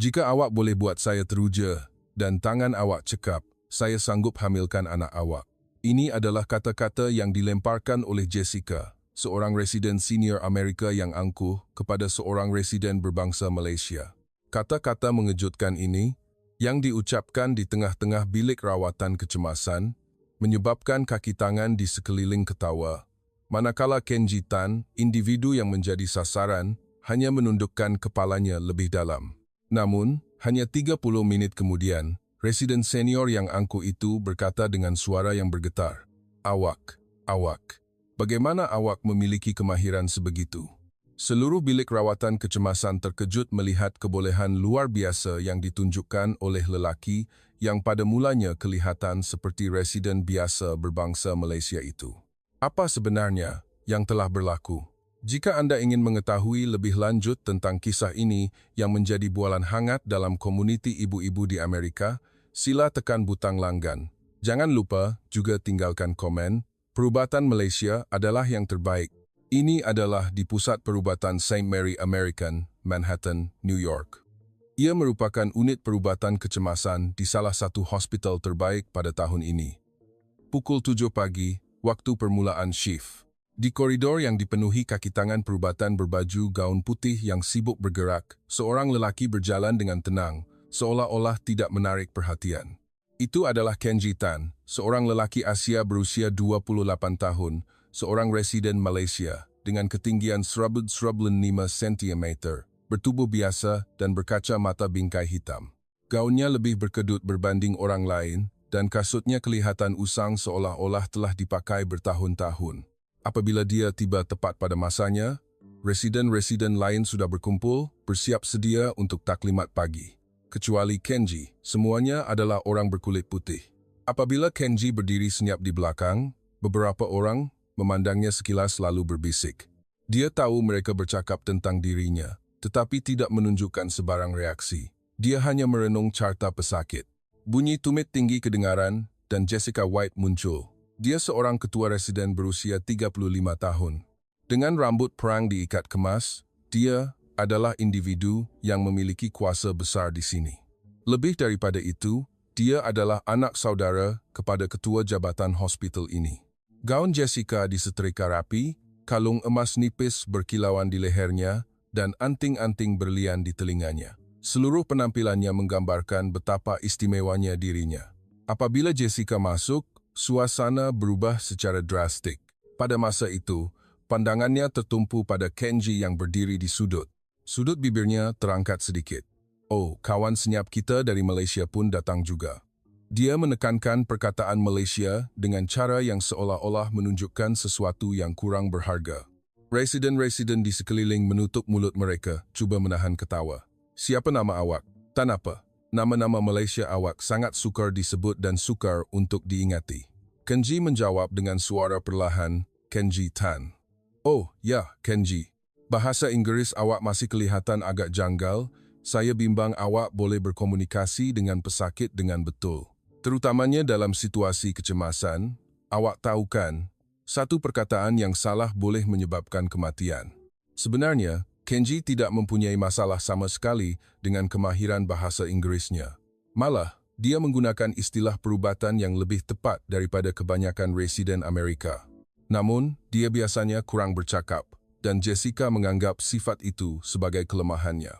Jika awak boleh buat saya teruja dan tangan awak cekap, saya sanggup hamilkan anak awak. Ini adalah kata-kata yang dilemparkan oleh Jessica, seorang residen senior Amerika yang angkuh kepada seorang residen berbangsa Malaysia. Kata-kata mengejutkan ini, yang diucapkan di tengah-tengah bilik rawatan kecemasan, menyebabkan kaki tangan di sekeliling ketawa, manakala Kenji Tan, individu yang menjadi sasaran, hanya menundukkan kepalanya lebih dalam. Namun, hanya 30 menit kemudian, residen senior yang angkuh itu berkata dengan suara yang bergetar, awak, bagaimana awak memiliki kemahiran sebegitu? Seluruh bilik rawatan kecemasan terkejut melihat kebolehan luar biasa yang ditunjukkan oleh lelaki yang pada mulanya kelihatan seperti residen biasa berbangsa Malaysia itu. Apa sebenarnya yang telah berlaku? Jika Anda ingin mengetahui lebih lanjut tentang kisah ini yang menjadi bualan hangat dalam komuniti ibu-ibu di Amerika, sila tekan butang langgan. Jangan lupa juga tinggalkan komen. Perubatan Malaysia adalah yang terbaik. Ini adalah di Pusat Perubatan St. Mary American, Manhattan, New York. Ia merupakan unit perubatan kecemasan di salah satu hospital terbaik pada tahun ini. Pukul 7 pagi, waktu permulaan shift. Di koridor yang dipenuhi kaki tangan perubatan berbaju gaun putih yang sibuk bergerak, seorang lelaki berjalan dengan tenang, seolah-olah tidak menarik perhatian. Itu adalah Kenji Tan, seorang lelaki Asia berusia 28 tahun, seorang residen Malaysia, dengan ketinggian 105 cm, bertubuh biasa dan berkaca mata bingkai hitam. Gaunnya lebih berkedut berbanding orang lain, dan kasutnya kelihatan usang seolah-olah telah dipakai bertahun-tahun. Apabila dia tiba tepat pada masanya, residen-residen lain sudah berkumpul, bersiap sedia untuk taklimat pagi. Kecuali Kenji, semuanya adalah orang berkulit putih. Apabila Kenji berdiri senyap di belakang, beberapa orang memandangnya sekilas lalu berbisik. Dia tahu mereka bercakap tentang dirinya, tetapi tidak menunjukkan sebarang reaksi. Dia hanya merenung carta pesakit. Bunyi tumit tinggi kedengaran dan Jessica White muncul. Dia seorang ketua residen berusia 35 tahun. Dengan rambut perang diikat kemas, dia adalah individu yang memiliki kuasa besar di sini. Lebih daripada itu, dia adalah anak saudara kepada ketua jabatan hospital ini. Gaun Jessica disetrika rapi, kalung emas nipis berkilauan di lehernya, dan anting-anting berlian di telinganya. Seluruh penampilannya menggambarkan betapa istimewanya dirinya. Apabila Jessica masuk, suasana berubah secara drastik. Pada masa itu, pandangannya tertumpu pada Kenji yang berdiri di sudut. Sudut bibirnya terangkat sedikit. Oh, kawan senyap kita dari Malaysia pun datang juga. Dia menekankan perkataan Malaysia dengan cara yang seolah-olah menunjukkan sesuatu yang kurang berharga. Residen-residen di sekeliling menutup mulut mereka, cuba menahan ketawa. Siapa nama awak? Tan apa? Nama-nama Malaysia awak sangat sukar disebut dan sukar untuk diingati. Kenji menjawab dengan suara perlahan, Kenji Tan. Oh, ya, Kenji. Bahasa Inggris awak masih kelihatan agak janggal. Saya bimbang awak boleh berkomunikasi dengan pesakit dengan betul. Terutamanya dalam situasi kecemasan, awak tahu kan, satu perkataan yang salah boleh menyebabkan kematian. Sebenarnya, Kenji tidak mempunyai masalah sama sekali dengan kemahiran bahasa Inggrisnya. Malah, dia menggunakan istilah perubatan yang lebih tepat daripada kebanyakan residen Amerika. Namun, dia biasanya kurang bercakap, dan Jessica menganggap sifat itu sebagai kelemahannya.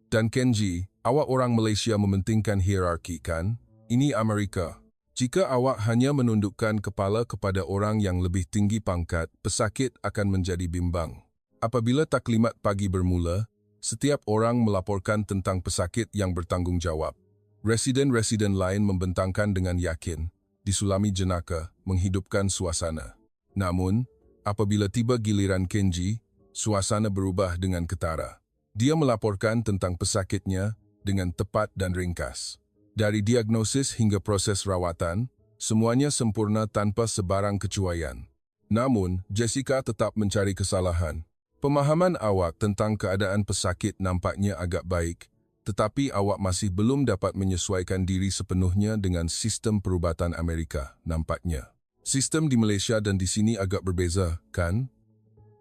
Dan Kenji, awak orang Malaysia mementingkan hierarki kan? Ini Amerika. Jika awak hanya menundukkan kepala kepada orang yang lebih tinggi pangkat, pesakit akan menjadi bimbang. Apabila taklimat pagi bermula, setiap orang melaporkan tentang pesakit yang bertanggung jawab. Residen-residen lain membentangkan dengan yakin, disulami jenaka, menghidupkan suasana. Namun, apabila tiba giliran Kenji, suasana berubah dengan ketara. Dia melaporkan tentang pesakitnya dengan tepat dan ringkas. Dari diagnosis hingga proses rawatan, semuanya sempurna tanpa sebarang kecuaian. Namun, Jessica tetap mencari kesalahan. Pemahaman awak tentang keadaan pesakit nampaknya agak baik, tetapi awak masih belum dapat menyesuaikan diri sepenuhnya dengan sistem perubatan Amerika, nampaknya. Sistem di Malaysia dan di sini agak berbeza, kan?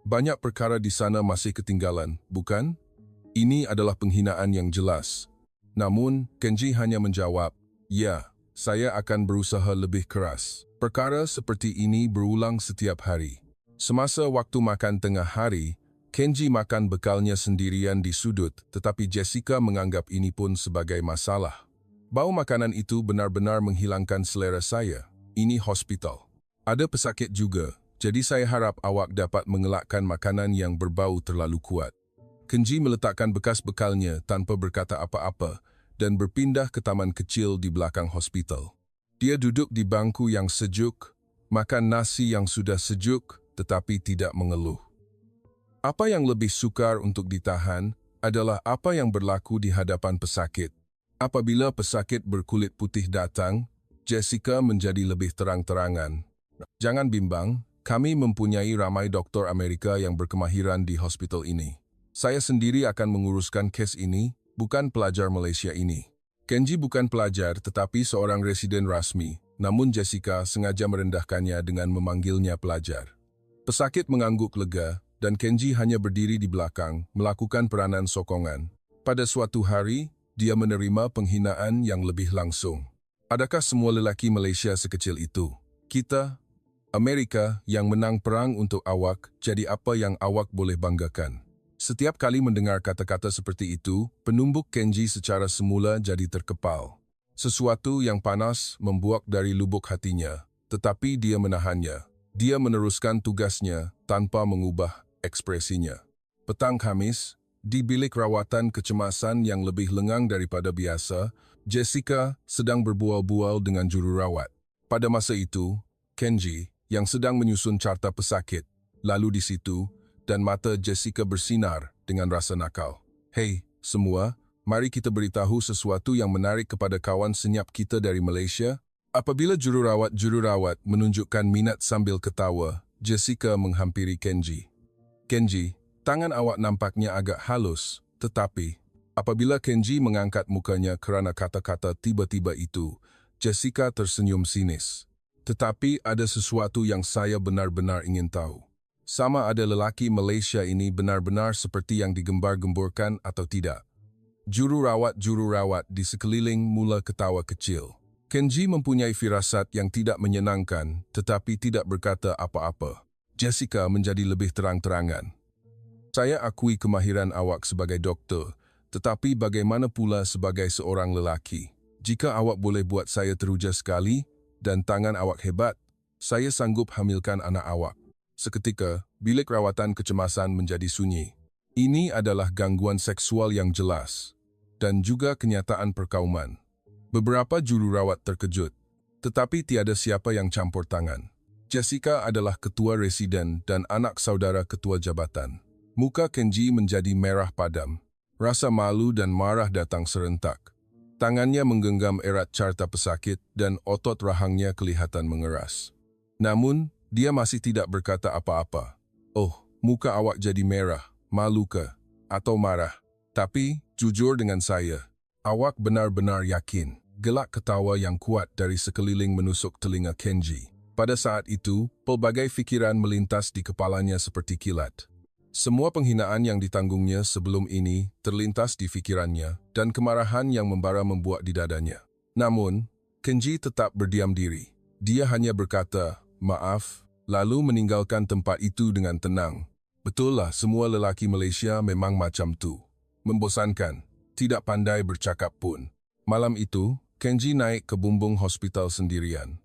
Banyak perkara di sana masih ketinggalan, bukan? Ini adalah penghinaan yang jelas. Namun, Kenji hanya menjawab, "Ya, saya akan berusaha lebih keras." Perkara seperti ini berulang setiap hari. Semasa waktu makan tengah hari, Kenji makan bekalnya sendirian di sudut, tetapi Jessica menganggap ini pun sebagai masalah. Bau makanan itu benar-benar menghilangkan selera saya. Ini hospital. Ada pesakit juga, jadi saya harap awak dapat mengelakkan makanan yang berbau terlalu kuat. Kenji meletakkan bekas bekalnya tanpa berkata apa-apa dan berpindah ke taman kecil di belakang hospital. Dia duduk di bangku yang sejuk, makan nasi yang sudah sejuk tetapi tidak mengeluh. Apa yang lebih sukar untuk ditahan adalah apa yang berlaku di hadapan pesakit. Apabila pesakit berkulit putih datang, Jessica menjadi lebih terang-terangan. "Jangan bimbang, kami mempunyai ramai doktor Amerika yang berkemahiran di hospital ini. Saya sendiri akan menguruskan kes ini, bukan pelajar Malaysia ini." Kenji bukan pelajar tetapi seorang residen rasmi, namun Jessica sengaja merendahkannya dengan memanggilnya pelajar. Pesakit mengangguk lega, dan Kenji hanya berdiri di belakang, melakukan peranan sokongan. Pada suatu hari, dia menerima penghinaan yang lebih langsung. Adakah semua lelaki Malaysia sekecil itu? Kita, Amerika, yang menang perang untuk awak, jadi apa yang awak boleh banggakan? Setiap kali mendengar kata-kata seperti itu, penumbuk Kenji secara semula jadi terkepal. Sesuatu yang panas membuak dari lubuk hatinya, tetapi dia menahannya. Dia meneruskan tugasnya tanpa mengubah ekspresinya. Petang Khamis, di bilik rawatan kecemasan yang lebih lengang daripada biasa, Jessica sedang berbual-bual dengan jururawat. Pada masa itu, Kenji, yang sedang menyusun carta pesakit, lalu di situ, dan mata Jessica bersinar dengan rasa nakal. "Hei, semua, mari kita beritahu sesuatu yang menarik kepada kawan senyap kita dari Malaysia." Apabila jururawat menunjukkan minat sambil ketawa, Jessica menghampiri Kenji. "Kenji, tangan awak nampaknya agak halus, tetapi..." Apabila Kenji mengangkat mukanya kerana kata-kata tiba-tiba itu, Jessica tersenyum sinis. "Tetapi ada sesuatu yang saya benar-benar ingin tahu. Sama ada lelaki Malaysia ini benar-benar seperti yang digembar-gemburkan atau tidak." Jururawat di sekeliling mula ketawa kecil. Kenji mempunyai firasat yang tidak menyenangkan, tetapi tidak berkata apa-apa. Jessica menjadi lebih terang-terangan. "Saya akui kemahiran awak sebagai doktor, tetapi bagaimana pula sebagai seorang lelaki? Jika awak boleh buat saya teruja sekali, dan tangan awak hebat, saya sanggup hamilkan anak awak." Seketika, bilik rawatan kecemasan menjadi sunyi. Ini adalah gangguan seksual yang jelas, dan juga kenyataan perkauman. Beberapa jururawat terkejut, tetapi tiada siapa yang campur tangan. Jessica adalah ketua residen dan anak saudara ketua jabatan. Muka Kenji menjadi merah padam. Rasa malu dan marah datang serentak. Tangannya menggenggam erat carta pesakit dan otot rahangnya kelihatan mengeras. Namun, dia masih tidak berkata apa-apa. "Oh, muka awak jadi merah, malu ke? Atau marah? Tapi, jujur dengan saya, awak benar-benar yakin." Gelak ketawa yang kuat dari sekeliling menusuk telinga Kenji. Pada saat itu, pelbagai fikiran melintas di kepalanya seperti kilat. Semua penghinaan yang ditanggungnya sebelum ini terlintas di fikirannya dan kemarahan yang membara membuat di dadanya. Namun, Kenji tetap berdiam diri. Dia hanya berkata, "Maaf," lalu meninggalkan tempat itu dengan tenang. Betullah semua lelaki Malaysia memang macam tu. Membosankan, tidak pandai bercakap pun. Malam itu, Kenji naik ke bumbung hospital sendirian.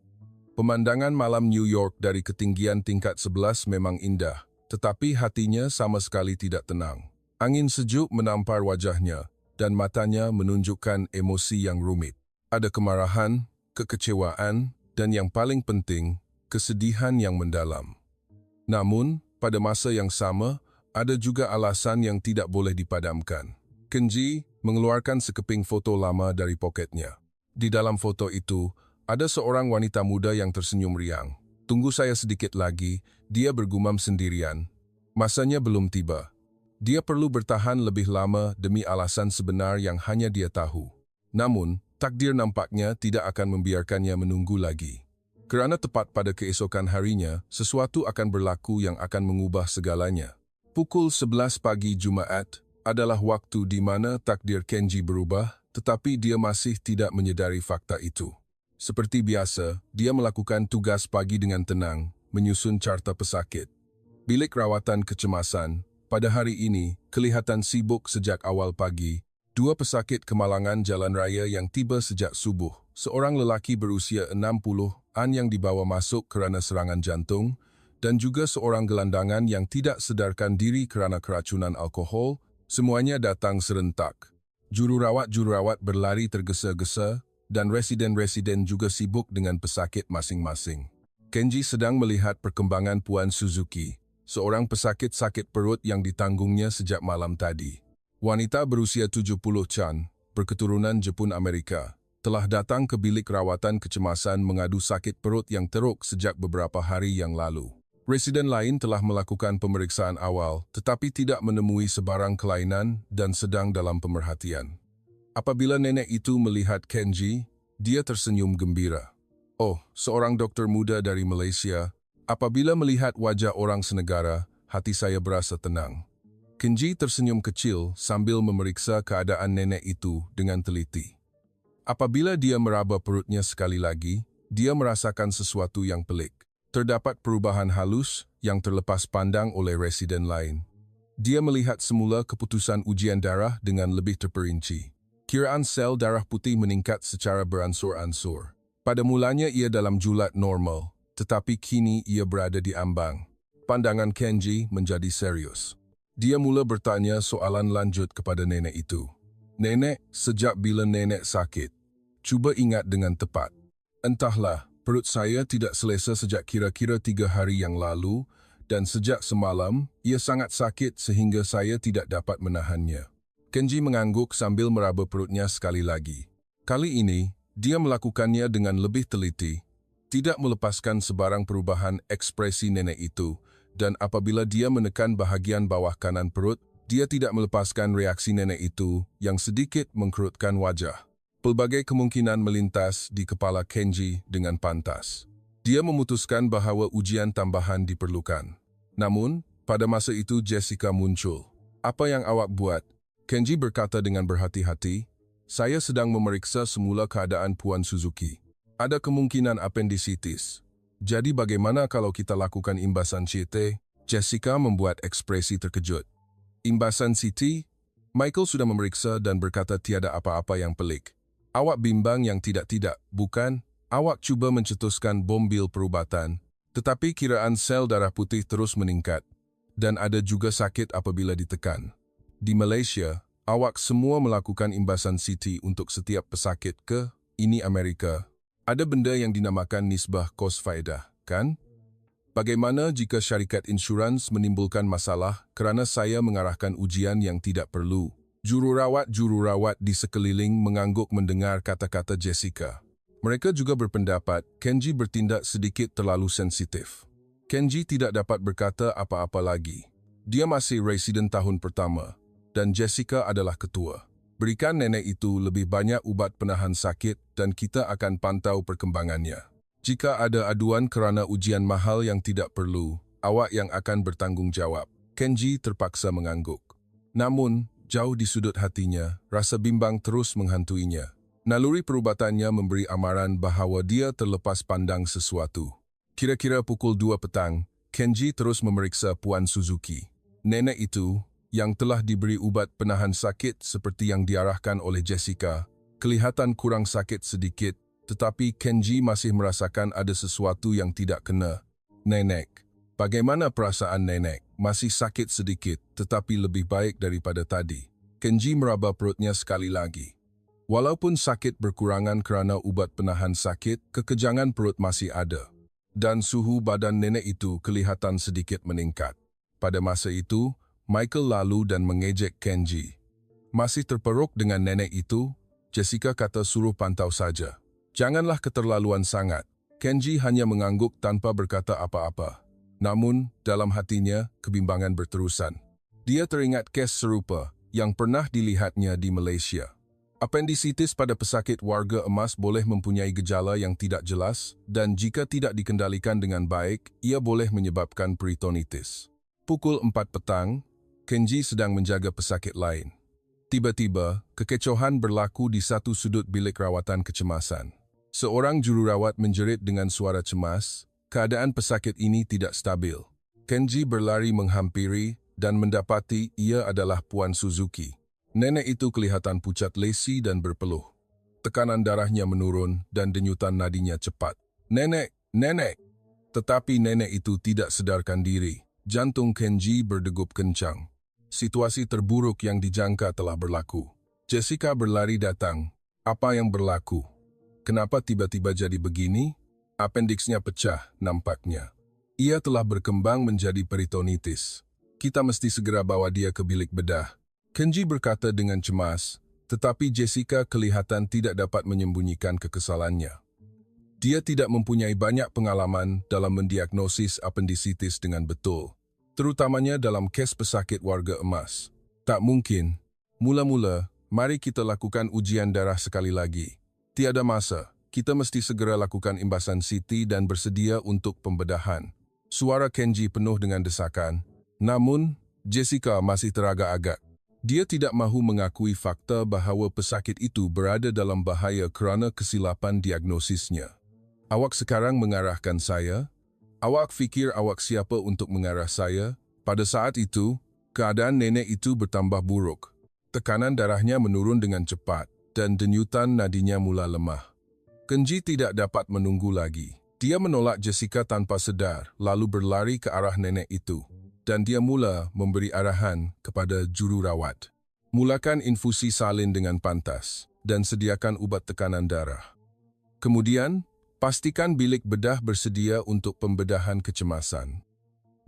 Pemandangan malam New York dari ketinggian tingkat 11 memang indah, tetapi hatinya sama sekali tidak tenang. Angin sejuk menampar wajahnya, dan matanya menunjukkan emosi yang rumit. Ada kemarahan, kekecewaan, dan yang paling penting, kesedihan yang mendalam. Namun, pada masa yang sama, ada juga alasan yang tidak boleh dipadamkan. Kenji mengeluarkan sekeping foto lama dari poketnya. Di dalam foto itu, ada seorang wanita muda yang tersenyum riang. "Tunggu saya sedikit lagi," dia bergumam sendirian. Masanya belum tiba. Dia perlu bertahan lebih lama demi alasan sebenar yang hanya dia tahu. Namun, takdir nampaknya tidak akan membiarkannya menunggu lagi. Kerana tepat pada keesokan harinya, sesuatu akan berlaku yang akan mengubah segalanya. Pukul 11 pagi Jumaat adalah waktu di mana takdir Kenji berubah tetapi dia masih tidak menyedari fakta itu. Seperti biasa, dia melakukan tugas pagi dengan tenang, menyusun carta pesakit. Bilik rawatan kecemasan, pada hari ini, kelihatan sibuk sejak awal pagi. 2 pesakit kemalangan jalan raya yang tiba sejak subuh. Seorang lelaki berusia 60-an yang dibawa masuk kerana serangan jantung, dan juga seorang gelandangan yang tidak sedarkan diri kerana keracunan alkohol, semuanya datang serentak. Jururawat berlari tergesa-gesa, dan residen-residen juga sibuk dengan pesakit masing-masing. Kenji sedang melihat perkembangan Puan Suzuki, seorang pesakit sakit perut yang ditanggungnya sejak malam tadi. Wanita berusia 70 Chan, berketurunan Jepun Amerika, telah datang ke bilik rawatan kecemasan mengadu sakit perut yang teruk sejak beberapa hari yang lalu. Residen lain telah melakukan pemeriksaan awal tetapi tidak menemui sebarang kelainan dan sedang dalam pemerhatian. Apabila nenek itu melihat Kenji, dia tersenyum gembira. Oh, seorang dokter muda dari Malaysia. Apabila melihat wajah orang senegara, hati saya berasa tenang. Kenji tersenyum kecil sambil memeriksa keadaan nenek itu dengan teliti. Apabila dia meraba perutnya sekali lagi, dia merasakan sesuatu yang pelik. Terdapat perubahan halus yang terlepas pandang oleh residen lain. Dia melihat semula keputusan ujian darah dengan lebih terperinci. Kiraan sel darah putih meningkat secara beransur-ansur. Pada mulanya ia dalam julat normal, tetapi kini ia berada di ambang. Pandangan Kenji menjadi serius. Dia mula bertanya soalan lanjut kepada nenek itu. Nenek, sejak bila nenek sakit? Cuba ingat dengan tepat. Entahlah, perut saya tidak selesa sejak kira-kira 3 hari yang lalu dan sejak semalam, ia sangat sakit sehingga saya tidak dapat menahannya. Kenji mengangguk sambil meraba perutnya sekali lagi. Kali ini, dia melakukannya dengan lebih teliti, tidak melepaskan sebarang perubahan ekspresi nenek itu, dan apabila dia menekan bahagian bawah kanan perut, dia tidak melepaskan reaksi nenek itu yang sedikit mengkerutkan wajah. Pelbagai kemungkinan melintas di kepala Kenji dengan pantas. Dia memutuskan bahawa ujian tambahan diperlukan. Namun, pada masa itu Jessica muncul. Apa yang awak buat? Kenji berkata dengan berhati-hati, saya sedang memeriksa semula keadaan Puan Suzuki. Ada kemungkinan apendisitis. Jadi bagaimana kalau kita lakukan imbasan CT? Jessica membuat ekspresi terkejut. Imbasan CT? Michael sudah memeriksa dan berkata tiada apa-apa yang pelik. Awak bimbang yang tidak-tidak, bukan? Awak cuba mencetuskan bombil perubatan, tetapi kiraan sel darah putih terus meningkat, dan ada juga sakit apabila ditekan. Di Malaysia, awak semua melakukan imbasan CT untuk setiap pesakit ke? Ini Amerika. Ada benda yang dinamakan nisbah kos faedah, kan? Bagaimana jika syarikat insurans menimbulkan masalah kerana saya mengarahkan ujian yang tidak perlu? Jururawat di sekeliling mengangguk mendengar kata-kata Jessica. Mereka juga berpendapat Kenji bertindak sedikit terlalu sensitif. Kenji tidak dapat berkata apa-apa lagi. Dia masih residen tahun pertama, dan Jessica adalah ketua. Berikan nenek itu lebih banyak ubat penahan sakit dan kita akan pantau perkembangannya. Jika ada aduan kerana ujian mahal yang tidak perlu, awak yang akan bertanggungjawab. Kenji terpaksa mengangguk. Namun, jauh di sudut hatinya, rasa bimbang terus menghantuinya. Naluri perubatannya memberi amaran bahawa dia terlepas pandang sesuatu. Kira-kira pukul 2 petang, Kenji terus memeriksa Puan Suzuki. Nenek itu, yang telah diberi ubat penahan sakit seperti yang diarahkan oleh Jessica, kelihatan kurang sakit sedikit, tetapi Kenji masih merasakan ada sesuatu yang tidak kena. Nenek, bagaimana perasaan nenek? Masih sakit sedikit, tetapi lebih baik daripada tadi. Kenji meraba perutnya sekali lagi. Walaupun sakit berkurangan kerana ubat penahan sakit, kekejangan perut masih ada. Dan suhu badan nenek itu kelihatan sedikit meningkat. Pada masa itu, Michael lalu dan mengejek Kenji. Masih terperuk dengan nenek itu, Jessica kata suruh pantau saja. Janganlah keterlaluan sangat. Kenji hanya mengangguk tanpa berkata apa-apa. Namun, dalam hatinya, kebimbangan berterusan. Dia teringat kes serupa yang pernah dilihatnya di Malaysia. Apendisitis pada pesakit warga emas boleh mempunyai gejala yang tidak jelas dan jika tidak dikendalikan dengan baik, ia boleh menyebabkan peritonitis. Pukul 4 petang, Kenji sedang menjaga pesakit lain. Tiba-tiba, kekecohan berlaku di satu sudut bilik rawatan kecemasan. Seorang jururawat menjerit dengan suara cemas, keadaan pesakit ini tidak stabil. Kenji berlari menghampiri dan mendapati ia adalah Puan Suzuki. Nenek itu kelihatan pucat lesi dan berpeluh. Tekanan darahnya menurun dan denyutan nadinya cepat. "Nenek, nenek!" Tetapi nenek itu tidak sadarkan diri. Jantung Kenji berdegup kencang. Situasi terburuk yang dijangka telah berlaku. Jessica berlari datang. Apa yang berlaku? Kenapa tiba-tiba jadi begini? Apendiksnya pecah, nampaknya. Ia telah berkembang menjadi peritonitis. Kita mesti segera bawa dia ke bilik bedah. Kenji berkata dengan cemas, tetapi Jessica kelihatan tidak dapat menyembunyikan kekesalannya. Dia tidak mempunyai banyak pengalaman dalam mendiagnosis apendisitis dengan betul, terutamanya dalam kes pesakit warga emas. Tak mungkin. Mula-mula, mari kita lakukan ujian darah sekali lagi. Tiada masa, kita mesti segera lakukan imbasan CT dan bersedia untuk pembedahan. Suara Kenji penuh dengan desakan. Namun, Jessica masih teragak-agak. Dia tidak mahu mengakui fakta bahawa pesakit itu berada dalam bahaya kerana kesilapan diagnosisnya. "Awak sekarang mengarahkan saya? Awak fikir awak siapa untuk mengarah saya?" Pada saat itu, keadaan nenek itu bertambah buruk. Tekanan darahnya menurun dengan cepat dan denyutan nadinya mula lemah. Kenji tidak dapat menunggu lagi. Dia menolak Jessica tanpa sedar, lalu berlari ke arah nenek itu. Dan dia mula memberi arahan kepada jururawat. "Mulakan infusi salin dengan pantas dan sediakan ubat tekanan darah. Kemudian, pastikan bilik bedah bersedia untuk pembedahan kecemasan."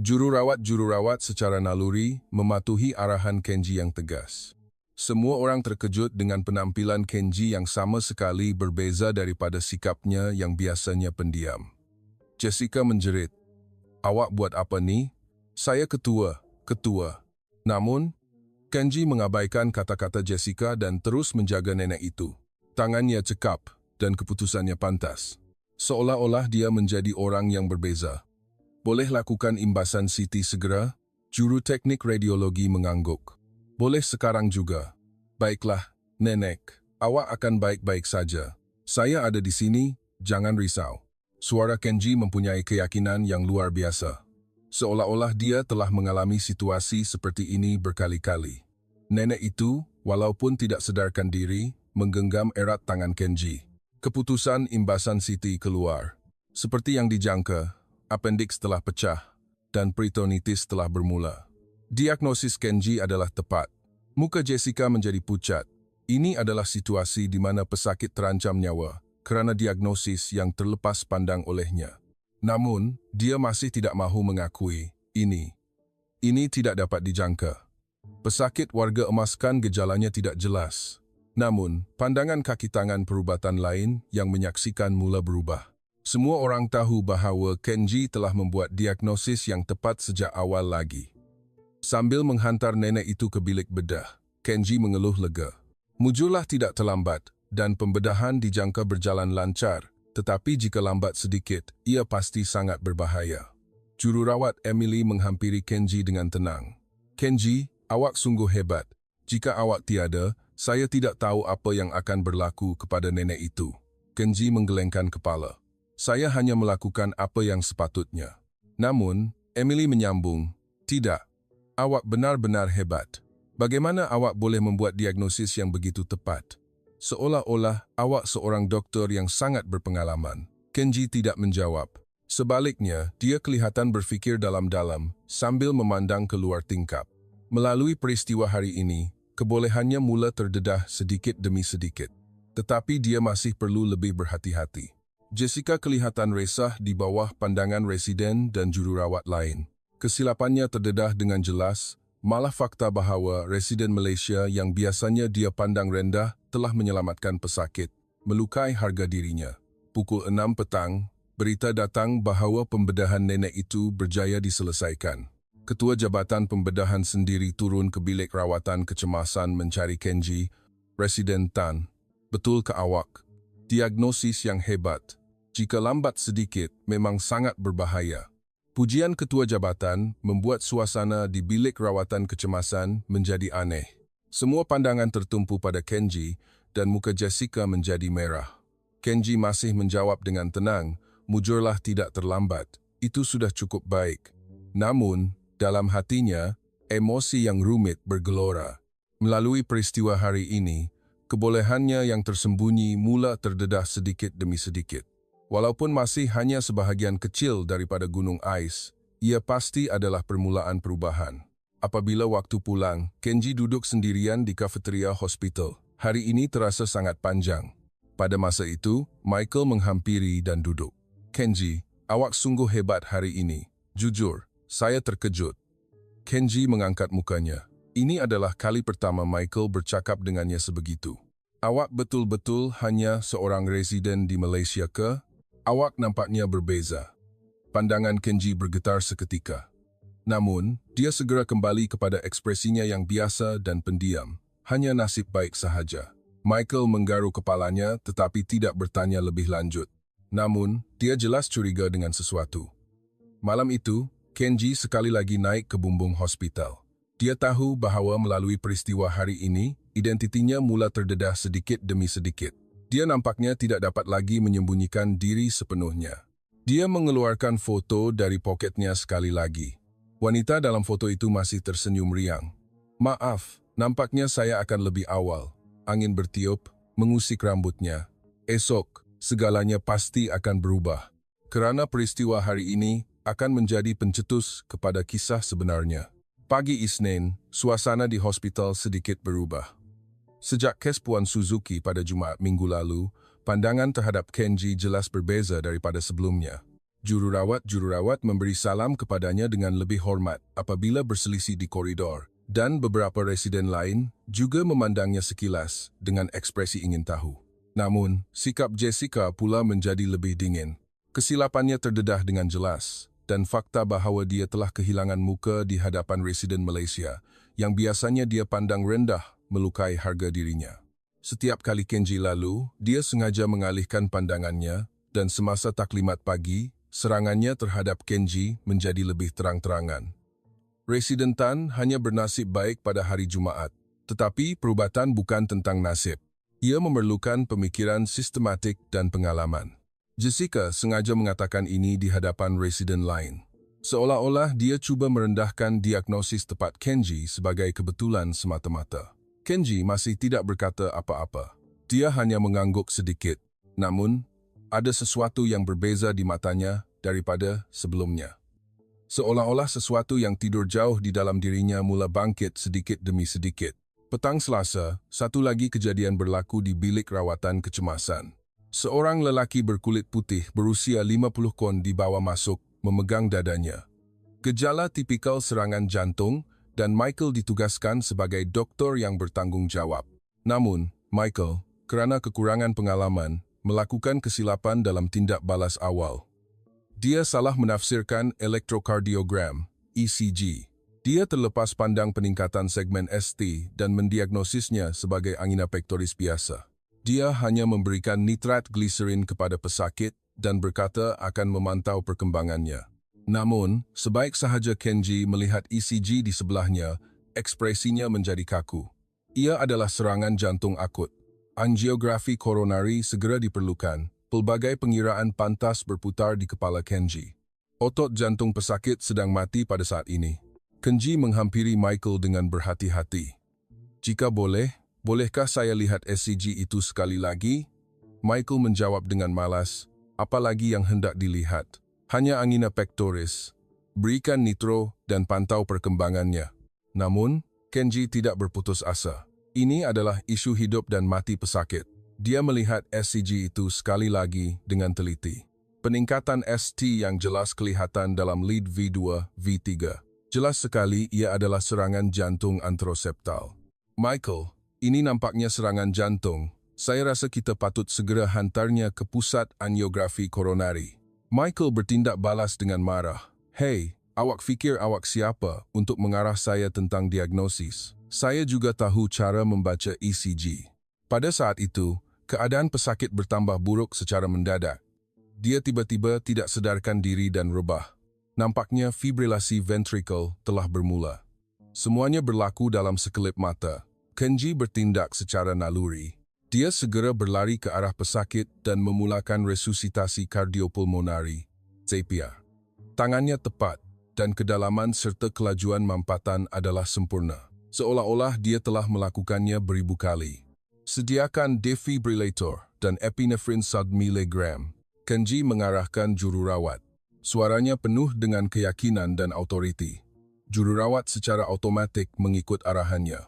Jururawat secara naluri mematuhi arahan Kenji yang tegas. Semua orang terkejut dengan penampilan Kenji yang sama sekali berbeza daripada sikapnya yang biasanya pendiam. Jessica menjerit, "Awak buat apa ni? Saya ketua." Namun, Kenji mengabaikan kata-kata Jessica dan terus menjaga nenek itu. Tangannya cekap dan keputusannya pantas. Seolah-olah dia menjadi orang yang berbeza. "Boleh lakukan imbasan CT segera?" Juru teknik radiologi mengangguk. "Boleh sekarang juga." "Baiklah, nenek. Awak akan baik-baik saja. Saya ada di sini, jangan risau." Suara Kenji mempunyai keyakinan yang luar biasa. Seolah-olah dia telah mengalami situasi seperti ini berkali-kali. Nenek itu, walaupun tidak sadarkan diri, menggenggam erat tangan Kenji. Keputusan imbasan CT keluar. Seperti yang dijangka, apendiks telah pecah dan peritonitis telah bermula. Diagnosis Kenji adalah tepat. Muka Jessica menjadi pucat. Ini adalah situasi di mana pesakit terancam nyawa kerana diagnosis yang terlepas pandang olehnya. Namun, dia masih tidak mahu mengakui ini. Ini tidak dapat dijangka. Pesakit warga emaskan gejalanya tidak jelas. Namun, pandangan kaki tangan perubatan lain yang menyaksikan mula berubah. Semua orang tahu bahawa Kenji telah membuat diagnosis yang tepat sejak awal lagi. Sambil menghantar nenek itu ke bilik bedah, Kenji mengeluh lega. Mujurlah tidak terlambat dan pembedahan dijangka berjalan lancar, tetapi jika lambat sedikit, ia pasti sangat berbahaya. Jururawat Emily menghampiri Kenji dengan tenang. "Kenji, awak sungguh hebat. Jika awak tiada, saya tidak tahu apa yang akan berlaku kepada nenek itu." Kenji menggelengkan kepala. "Saya hanya melakukan apa yang sepatutnya." Namun, Emily menyambung, "Tidak, awak benar-benar hebat. Bagaimana awak boleh membuat diagnosis yang begitu tepat? Seolah-olah awak seorang doktor yang sangat berpengalaman." Kenji tidak menjawab. Sebaliknya, dia kelihatan berfikir dalam-dalam sambil memandang keluar tingkap. Melalui peristiwa hari ini, kebolehannya mula terdedah sedikit demi sedikit. Tetapi dia masih perlu lebih berhati-hati. Jessica kelihatan resah di bawah pandangan residen dan jururawat lain. Kesilapannya terdedah dengan jelas, malah fakta bahawa residen Malaysia yang biasanya dia pandang rendah telah menyelamatkan pesakit, melukai harga dirinya. Pukul 6 petang, berita datang bahawa pembedahan nenek itu berjaya diselesaikan. Ketua Jabatan Pembedahan sendiri turun ke bilik rawatan kecemasan mencari Kenji. "Residen Tan, betul ke awak? Diagnosis yang hebat. Jika lambat sedikit, memang sangat berbahaya." Pujian Ketua Jabatan membuat suasana di bilik rawatan kecemasan menjadi aneh. Semua pandangan tertumpu pada Kenji dan muka Jessica menjadi merah. Kenji masih menjawab dengan tenang, "Mujurlah tidak terlambat. Itu sudah cukup baik." Namun, dalam hatinya, emosi yang rumit bergelora. Melalui peristiwa hari ini, kebolehannya yang tersembunyi mula terdedah sedikit demi sedikit. Walaupun masih hanya sebahagian kecil daripada gunung ais, ia pasti adalah permulaan perubahan. Apabila waktu pulang, Kenji duduk sendirian di kafeteria hospital. Hari ini terasa sangat panjang. Pada masa itu, Michael menghampiri dan duduk. "Kenji, awak sungguh hebat hari ini. Jujur, saya terkejut." Kenji mengangkat mukanya. Ini adalah kali pertama Michael bercakap dengannya sebegitu. "Awak betul-betul hanya seorang residen di Malaysia ke? Awak nampaknya berbeza." Pandangan Kenji bergetar seketika. Namun, dia segera kembali kepada ekspresinya yang biasa dan pendiam. Hanya nasib baik sahaja. Michael menggaruk kepalanya tetapi tidak bertanya lebih lanjut. Namun, dia jelas curiga dengan sesuatu. Malam itu, Kenji sekali lagi naik ke bumbung hospital. Dia tahu bahawa melalui peristiwa hari ini, identitinya mula terdedah sedikit demi sedikit. Dia nampaknya tidak dapat lagi menyembunyikan diri sepenuhnya. Dia mengeluarkan foto dari poketnya sekali lagi. Wanita dalam foto itu masih tersenyum riang. "Maaf, nampaknya saya akan lebih awal." Angin bertiup, mengusik rambutnya. "Esok, segalanya pasti akan berubah. Kerana peristiwa hari ini akan menjadi pencetus kepada kisah sebenarnya." Pagi Isnin, suasana di hospital sedikit berubah. Sejak kes Puan Suzuki pada Jumaat minggu lalu, pandangan terhadap Kenji jelas berbeza daripada sebelumnya. Jururawat memberi salam kepadanya dengan lebih hormat apabila berselisih di koridor, dan beberapa residen lain juga memandangnya sekilas dengan ekspresi ingin tahu. Namun, sikap Jessica pula menjadi lebih dingin. Kesilapannya terdedah dengan jelas, dan fakta bahawa dia telah kehilangan muka di hadapan residen Malaysia yang biasanya dia pandang rendah melukai harga dirinya. Setiap kali Kenji lalu, dia sengaja mengalihkan pandangannya, dan semasa taklimat pagi, serangannya terhadap Kenji menjadi lebih terang-terangan. Residen Tan hanya bernasib baik pada hari Jumaat, tetapi perubatan bukan tentang nasib. Ia memerlukan pemikiran sistematik dan pengalaman. Jessica sengaja mengatakan ini di hadapan residen lain. Seolah-olah dia cuba merendahkan diagnosis tepat Kenji sebagai kebetulan semata-mata. Kenji masih tidak berkata apa-apa. Dia hanya mengangguk sedikit. Namun, ada sesuatu yang berbeza di matanya daripada sebelumnya. Seolah-olah sesuatu yang tidur jauh di dalam dirinya mula bangkit sedikit demi sedikit. Petang Selasa, satu lagi kejadian berlaku di bilik rawatan kecemasan. Seorang lelaki berkulit putih berusia 50 kon dibawa masuk, memegang dadanya. Gejala tipikal serangan jantung dan Michael ditugaskan sebagai doktor yang bertanggung jawab. Namun, Michael, kerana kekurangan pengalaman, melakukan kesilapan dalam tindak balas awal. Dia salah menafsirkan elektrokardiogram, ECG. Dia terlepas pandang peningkatan segmen ST dan mendiagnosisnya sebagai angina pectoris biasa. Dia hanya memberikan nitrat gliserin kepada pesakit dan berkata akan memantau perkembangannya. Namun, sebaik sahaja Kenji melihat ECG di sebelahnya, ekspresinya menjadi kaku. Ia adalah serangan jantung akut. Angiografi koronari segera diperlukan. Pelbagai pengiraan pantas berputar di kepala Kenji. Otot jantung pesakit sedang mati pada saat ini. Kenji menghampiri Michael dengan berhati-hati. "Jika boleh, bolehkah saya lihat ECG itu sekali lagi?" Michael menjawab dengan malas, "Apa lagi yang hendak dilihat? Hanya angina pectoris. Berikan nitro dan pantau perkembangannya." Namun, Kenji tidak berputus asa. Ini adalah isu hidup dan mati pesakit. Dia melihat ECG itu sekali lagi dengan teliti. Peningkatan ST yang jelas kelihatan dalam lead V2, V3. Jelas sekali ia adalah serangan jantung anteroseptal. "Michael, ini nampaknya serangan jantung. Saya rasa kita patut segera hantarnya ke pusat angiografi koronari." Michael bertindak balas dengan marah. "Hei, awak fikir awak siapa untuk mengarah saya tentang diagnosis? Saya juga tahu cara membaca ECG." Pada saat itu, keadaan pesakit bertambah buruk secara mendadak. Dia tiba-tiba tidak sedarkan diri dan rebah. Nampaknya fibrilasi ventricle telah bermula. Semuanya berlaku dalam sekelip mata. Kenji bertindak secara naluri. Dia segera berlari ke arah pesakit dan memulakan resusitasi kardiopulmonari, CPR. Tangannya tepat dan kedalaman serta kelajuan mampatan adalah sempurna. Seolah-olah dia telah melakukannya beribu kali. Sediakan defibrillator dan epinefrin 1 mg. Kenji mengarahkan jururawat. Suaranya penuh dengan keyakinan dan autoriti. Jururawat secara otomatik mengikut arahannya.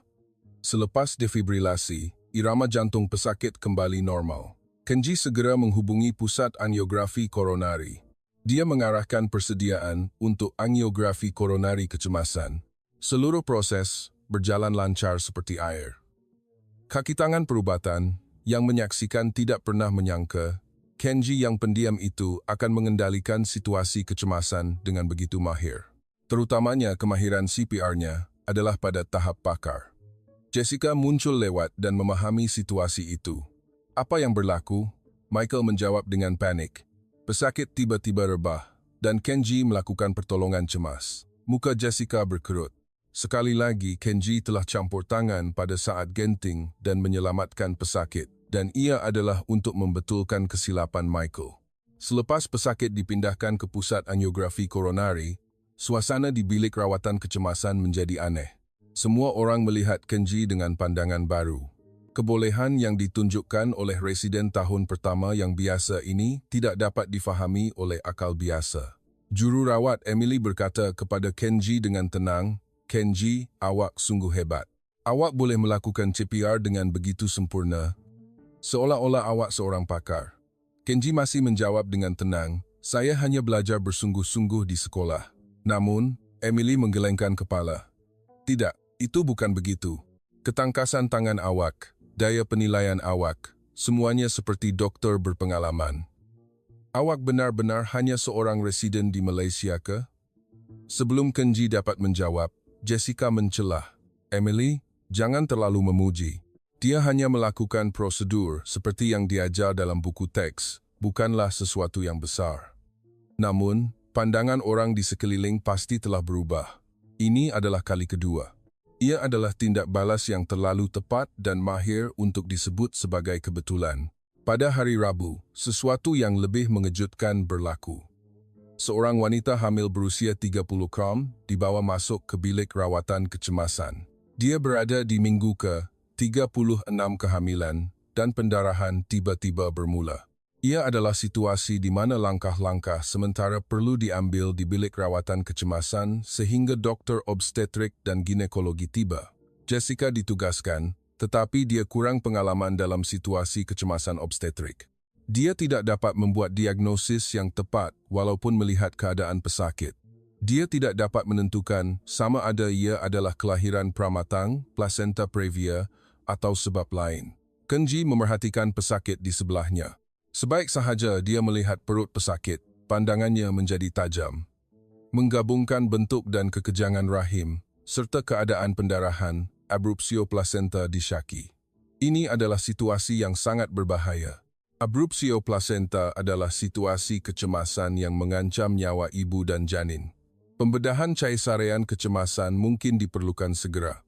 Selepas defibrilasi, irama jantung pesakit kembali normal. Kenji segera menghubungi pusat angiografi koronari. Dia mengarahkan persediaan untuk angiografi koronari kecemasan. Seluruh proses berjalan lancar seperti air. Kaki tangan perubatan yang menyaksikan tidak pernah menyangka Kenji yang pendiam itu akan mengendalikan situasi kecemasan dengan begitu mahir. Terutamanya kemahiran CPR-nya adalah pada tahap pakar. Jessica muncul lewat dan memahami situasi itu. Apa yang berlaku? Michael menjawab dengan panik. Pesakit tiba-tiba rebah dan Kenji melakukan pertolongan cemas. Muka Jessica berkerut. Sekali lagi Kenji telah campur tangan pada saat genting dan menyelamatkan pesakit. Dan ia adalah untuk membetulkan kesilapan Michael. Selepas pesakit dipindahkan ke pusat angiografi koronari, suasana di bilik rawatan kecemasan menjadi aneh. Semua orang melihat Kenji dengan pandangan baru. Kebolehan yang ditunjukkan oleh residen tahun pertama yang biasa ini tidak dapat difahami oleh akal biasa. Jururawat Emily berkata kepada Kenji dengan tenang, "Kenji, awak sungguh hebat. Awak boleh melakukan CPR dengan begitu sempurna. Seolah-olah awak seorang pakar." Kenji masih menjawab dengan tenang, "Saya hanya belajar bersungguh-sungguh di sekolah." Namun, Emily menggelengkan kepala. "Tidak, itu bukan begitu. Ketangkasan tangan awak, daya penilaian awak, semuanya seperti dokter berpengalaman. Awak benar-benar hanya seorang residen di Malaysia ke?" Sebelum Kenji dapat menjawab, Jessica mencelah, "Emily, jangan terlalu memuji. Dia hanya melakukan prosedur seperti yang diajar dalam buku teks, bukanlah sesuatu yang besar." Namun, pandangan orang di sekeliling pasti telah berubah. Ini adalah kali kedua. Ia adalah tindak balas yang terlalu tepat dan mahir untuk disebut sebagai kebetulan. Pada hari Rabu, sesuatu yang lebih mengejutkan berlaku. Seorang wanita hamil berusia 30 krom dibawa masuk ke bilik rawatan kecemasan. Dia berada di minggu ke-36 kehamilan dan pendarahan tiba-tiba bermula. Ia adalah situasi di mana langkah-langkah sementara perlu diambil di bilik rawatan kecemasan sehingga dokter obstetrik dan ginekologi tiba. Jessica ditugaskan, tetapi dia kurang pengalaman dalam situasi kecemasan obstetrik. Dia tidak dapat membuat diagnosis yang tepat walaupun melihat keadaan pesakit. Dia tidak dapat menentukan sama ada ia adalah kelahiran pramatang, placenta previa, atau sebab lain. Kenji memerhatikan pesakit di sebelahnya. Sebaik sahaja dia melihat perut pesakit, pandangannya menjadi tajam. Menggabungkan bentuk dan kekejangan rahim, serta keadaan pendarahan, abrupsio placenta disyaki. Ini adalah situasi yang sangat berbahaya. Abrupsio placenta adalah situasi kecemasan yang mengancam nyawa ibu dan janin. Pembedahan keisarean kecemasan mungkin diperlukan segera.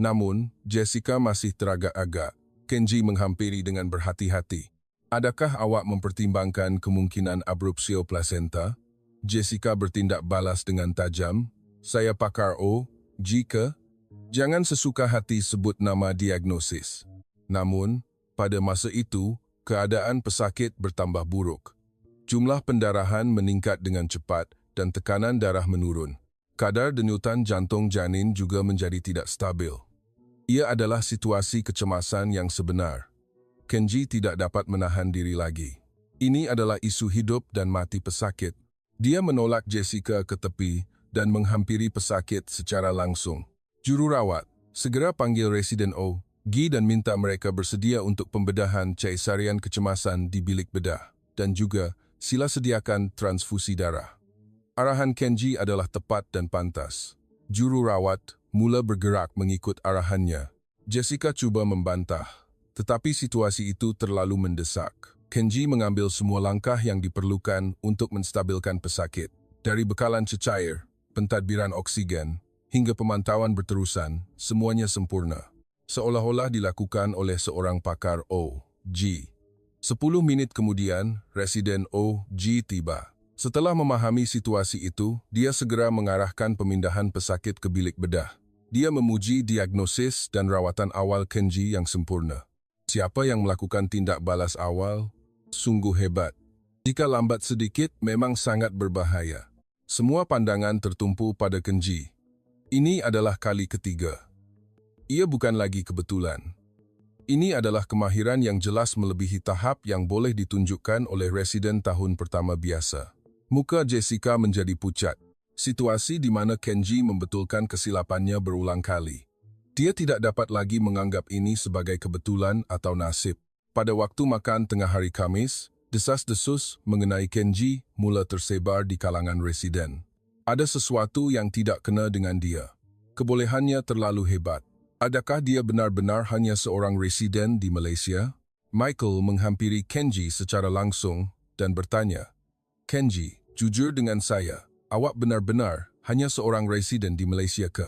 Namun, Jessica masih teragak-agak. Kenji menghampiri dengan berhati-hati. "Adakah awak mempertimbangkan kemungkinan abrupsio placenta?" Jessica bertindak balas dengan tajam. "Saya pakar jika..." Jangan sesuka hati sebut nama diagnosis. Namun, pada masa itu, keadaan pesakit bertambah buruk. Jumlah pendarahan meningkat dengan cepat dan tekanan darah menurun. Kadar denyutan jantung janin juga menjadi tidak stabil. Ia adalah situasi kecemasan yang sebenar. Kenji tidak dapat menahan diri lagi. Ini adalah isu hidup dan mati pesakit. Dia menolak Jessica ke tepi dan menghampiri pesakit secara langsung. "Jururawat, segera panggil residen Gi dan minta mereka bersedia untuk pembedahan keisarian kecemasan di bilik bedah. Dan juga, sila sediakan transfusi darah." Arahan Kenji adalah tepat dan pantas. Jururawat mula bergerak mengikut arahannya. Jessica cuba membantah, tetapi situasi itu terlalu mendesak. Kenji mengambil semua langkah yang diperlukan untuk menstabilkan pesakit. Dari bekalan cecair, pentadbiran oksigen, hingga pemantauan berterusan, semuanya sempurna. seolah-olah dilakukan oleh seorang pakar OG. 10 minit kemudian, Residen OG tiba. Setelah memahami situasi itu, dia segera mengarahkan pemindahan pesakit ke bilik bedah. Dia memuji diagnosis dan rawatan awal Kenji yang sempurna. Siapa yang melakukan tindak balas awal? Sungguh hebat. Jika lambat sedikit, memang sangat berbahaya. Semua pandangan tertumpu pada Kenji. Ini adalah kali ketiga. Ia bukan lagi kebetulan. Ini adalah kemahiran yang jelas melebihi tahap yang boleh ditunjukkan oleh residen tahun pertama biasa. Muka Jessica menjadi pucat. Situasi di mana Kenji membetulkan kesilapannya berulang kali. Dia tidak dapat lagi menganggap ini sebagai kebetulan atau nasib. Pada waktu makan tengah hari Kamis, desas-desus mengenai Kenji mula tersebar di kalangan residen. Ada sesuatu yang tidak kena dengan dia. Kebolehannya terlalu hebat. Adakah dia benar-benar hanya seorang residen di Malaysia? Michael menghampiri Kenji secara langsung dan bertanya, "Kenji, jujur dengan saya, awak benar-benar hanya seorang residen di Malaysia ke?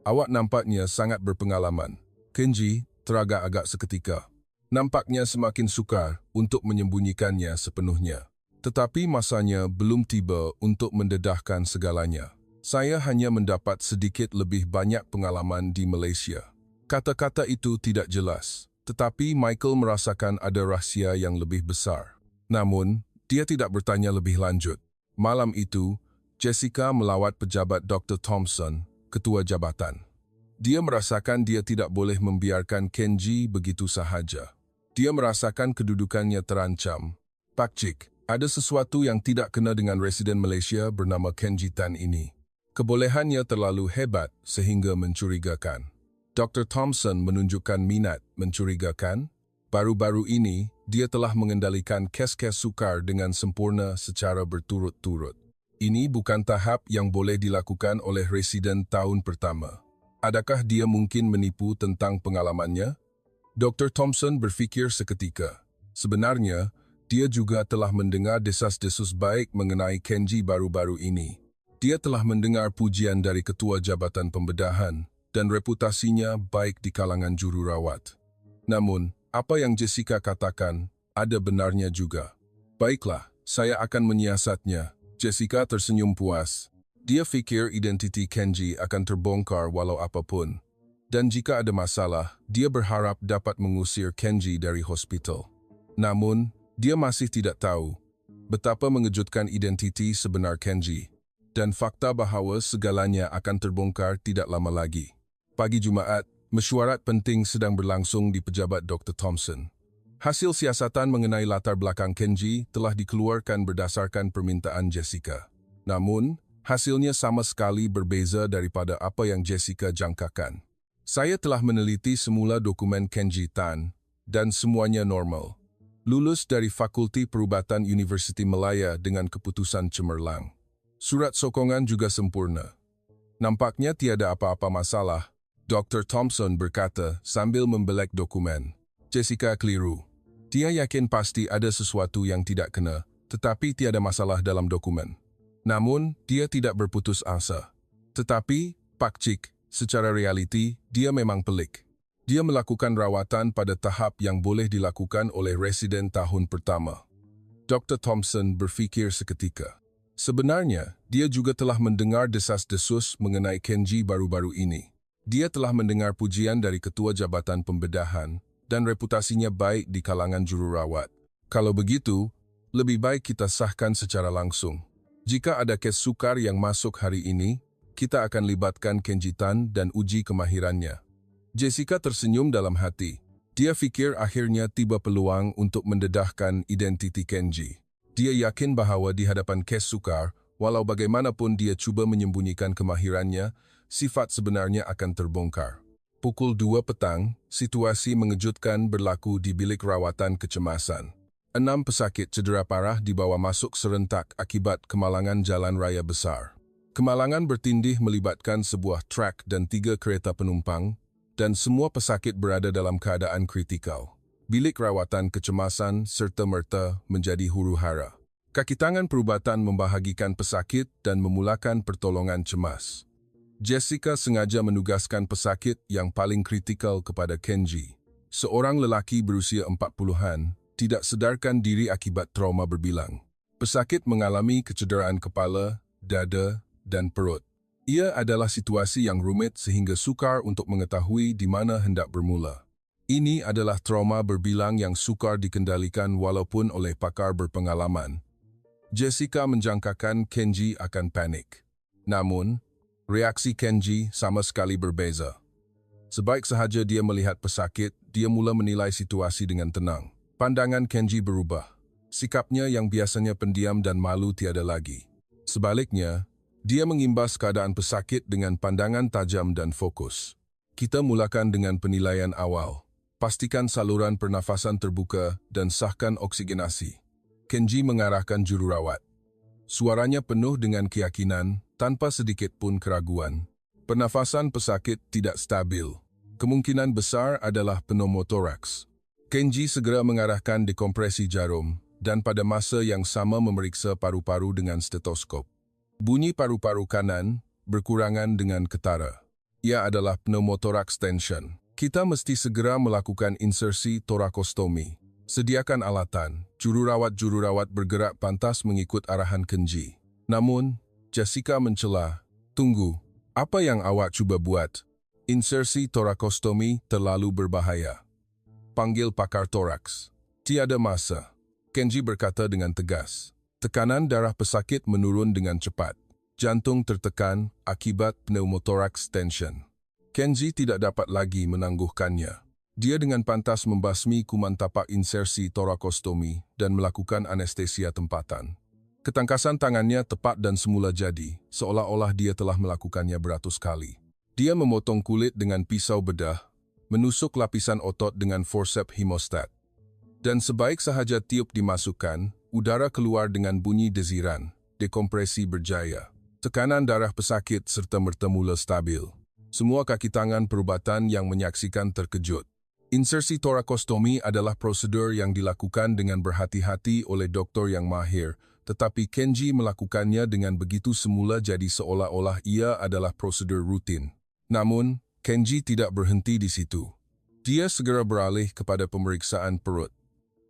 Awak nampaknya sangat berpengalaman." Kenji teragak-agak seketika. Nampaknya semakin sukar untuk menyembunyikannya sepenuhnya. Tetapi masanya belum tiba untuk mendedahkan segalanya. "Saya hanya mendapat sedikit lebih banyak pengalaman di Malaysia." Kata-kata itu tidak jelas, tetapi Michael merasakan ada rahsia yang lebih besar. Namun, dia tidak bertanya lebih lanjut. Malam itu, Jessica melawat pejabat Dr. Thompson, ketua jabatan. Dia merasakan dia tidak boleh membiarkan Kenji begitu sahaja. Dia merasakan kedudukannya terancam. "Pak Cik, ada sesuatu yang tidak kena dengan residen Malaysia bernama Kenji Tan ini. Kebolehannya terlalu hebat sehingga mencurigakan." Dr. Thompson menunjukkan minat mencurigakan. Baru-baru ini, dia telah mengendalikan kes-kes sukar dengan sempurna secara berturut-turut. Ini bukan tahap yang boleh dilakukan oleh residen tahun pertama. Adakah dia mungkin menipu tentang pengalamannya? Dr. Thompson berfikir seketika. Sebenarnya, dia juga telah mendengar desas-desus baik mengenai Kenji baru-baru ini. Dia telah mendengar pujian dari ketua jabatan pembedahan, dan reputasinya baik di kalangan jururawat. Namun, apa yang Jessica katakan, ada benarnya juga. "Baiklah, saya akan menyiasatnya." Jessica tersenyum puas. Dia fikir identiti Kenji akan terbongkar walau apapun. Dan jika ada masalah, dia berharap dapat mengusir Kenji dari hospital. Namun, dia masih tidak tahu betapa mengejutkan identiti sebenar Kenji, dan fakta bahawa segalanya akan terbongkar tidak lama lagi. Pagi Jumaat, mesyuarat penting sedang berlangsung di pejabat Dr. Thompson. Hasil siasatan mengenai latar belakang Kenji telah dikeluarkan berdasarkan permintaan Jessica. Namun, hasilnya sama sekali berbeza daripada apa yang Jessica jangkakan. "Saya telah meneliti semula dokumen Kenji Tan, dan semuanya normal. Lulus dari Fakulti Perubatan Universiti Malaya dengan keputusan cemerlang. Surat sokongan juga sempurna. Nampaknya tiada apa-apa masalah." Dr. Thompson berkata sambil membelek dokumen. Jessica keliru. Dia yakin pasti ada sesuatu yang tidak kena, tetapi tiada masalah dalam dokumen. Namun, dia tidak berputus asa. Tetapi, Pak Cik, secara realiti, dia memang pelik. Dia melakukan rawatan pada tahap yang boleh dilakukan oleh residen tahun pertama. Dr. Thompson berfikir seketika. Sebenarnya, dia juga telah mendengar desas-desus mengenai Kenji baru-baru ini. Dia telah mendengar pujian dari ketua jabatan pembedahan dan reputasinya baik di kalangan jururawat. Kalau begitu, lebih baik kita sahkan secara langsung. Jika ada kes sukar yang masuk hari ini, kita akan libatkan Kenji Tan dan uji kemahirannya. Jessica tersenyum dalam hati. Dia fikir akhirnya tiba peluang untuk mendedahkan identiti Kenji. Dia yakin bahawa di hadapan kes sukar, walau bagaimanapun dia cuba menyembunyikan kemahirannya, sifat sebenarnya akan terbongkar. Pukul 2 petang, situasi mengejutkan berlaku di bilik rawatan kecemasan. 6 pesakit cedera parah dibawa masuk serentak akibat kemalangan jalan raya besar. Kemalangan bertindih melibatkan sebuah truk dan 3 kereta penumpang, dan semua pesakit berada dalam keadaan kritikal. Bilik rawatan kecemasan serta-merta menjadi huru-hara. Kaki tangan perubatan membahagikan pesakit dan memulakan pertolongan cemas. Jessica sengaja menugaskan pesakit yang paling kritikal kepada Kenji. Seorang lelaki berusia 40-an tidak sedarkan diri akibat trauma berbilang. Pesakit mengalami kecederaan kepala, dada, dan perut. Ia adalah situasi yang rumit sehingga sukar untuk mengetahui di mana hendak bermula. Ini adalah trauma berbilang yang sukar dikendalikan walaupun oleh pakar berpengalaman. Jessica menjangkakan Kenji akan panik. Namun, reaksi Kenji sama sekali berbeza. Sebaik sahaja dia melihat pesakit, dia mula menilai situasi dengan tenang. Pandangan Kenji berubah. Sikapnya yang biasanya pendiam dan malu tiada lagi. Sebaliknya, dia mengimbas keadaan pesakit dengan pandangan tajam dan fokus. Kita mulakan dengan penilaian awal. Pastikan saluran pernafasan terbuka dan sahkan oksigenasi. Kenji mengarahkan jururawat. Suaranya penuh dengan keyakinan, tanpa sedikit pun keraguan. Pernafasan pesakit tidak stabil. Kemungkinan besar adalah pneumotoraks. Kenji segera mengarahkan dekompresi jarum dan pada masa yang sama memeriksa paru-paru dengan stetoskop. Bunyi paru-paru kanan berkurangan dengan ketara. Ia adalah pneumotoraks tension. Kita mesti segera melakukan insersi torakostomi. Sediakan alatan. Jururawat bergerak pantas mengikut arahan Kenji. Namun, Jessica mencela, "Tunggu, apa yang awak cuba buat? Insersi torakostomi terlalu berbahaya. Panggil pakar toraks." "Tiada masa," Kenji berkata dengan tegas. Tekanan darah pesakit menurun dengan cepat. Jantung tertekan akibat pneumotoraks tension. Kenji tidak dapat lagi menangguhkannya. Dia dengan pantas membasmi kuman tapak insersi torakostomi dan melakukan anestesia tempatan. Ketangkasan tangannya tepat dan semula jadi, seolah-olah dia telah melakukannya beratus kali. Dia memotong kulit dengan pisau bedah, menusuk lapisan otot dengan forceps hemostat. Dan sebaik sahaja tiup dimasukkan, udara keluar dengan bunyi desiran, dekompresi berjaya. Tekanan darah pesakit serta merta mula stabil. Semua kaki tangan perubatan yang menyaksikan terkejut. Insersi torakostomi adalah prosedur yang dilakukan dengan berhati-hati oleh doktor yang mahir, tetapi Kenji melakukannya dengan begitu semula jadi seolah-olah ia adalah prosedur rutin. Namun, Kenji tidak berhenti di situ. Dia segera beralih kepada pemeriksaan perut.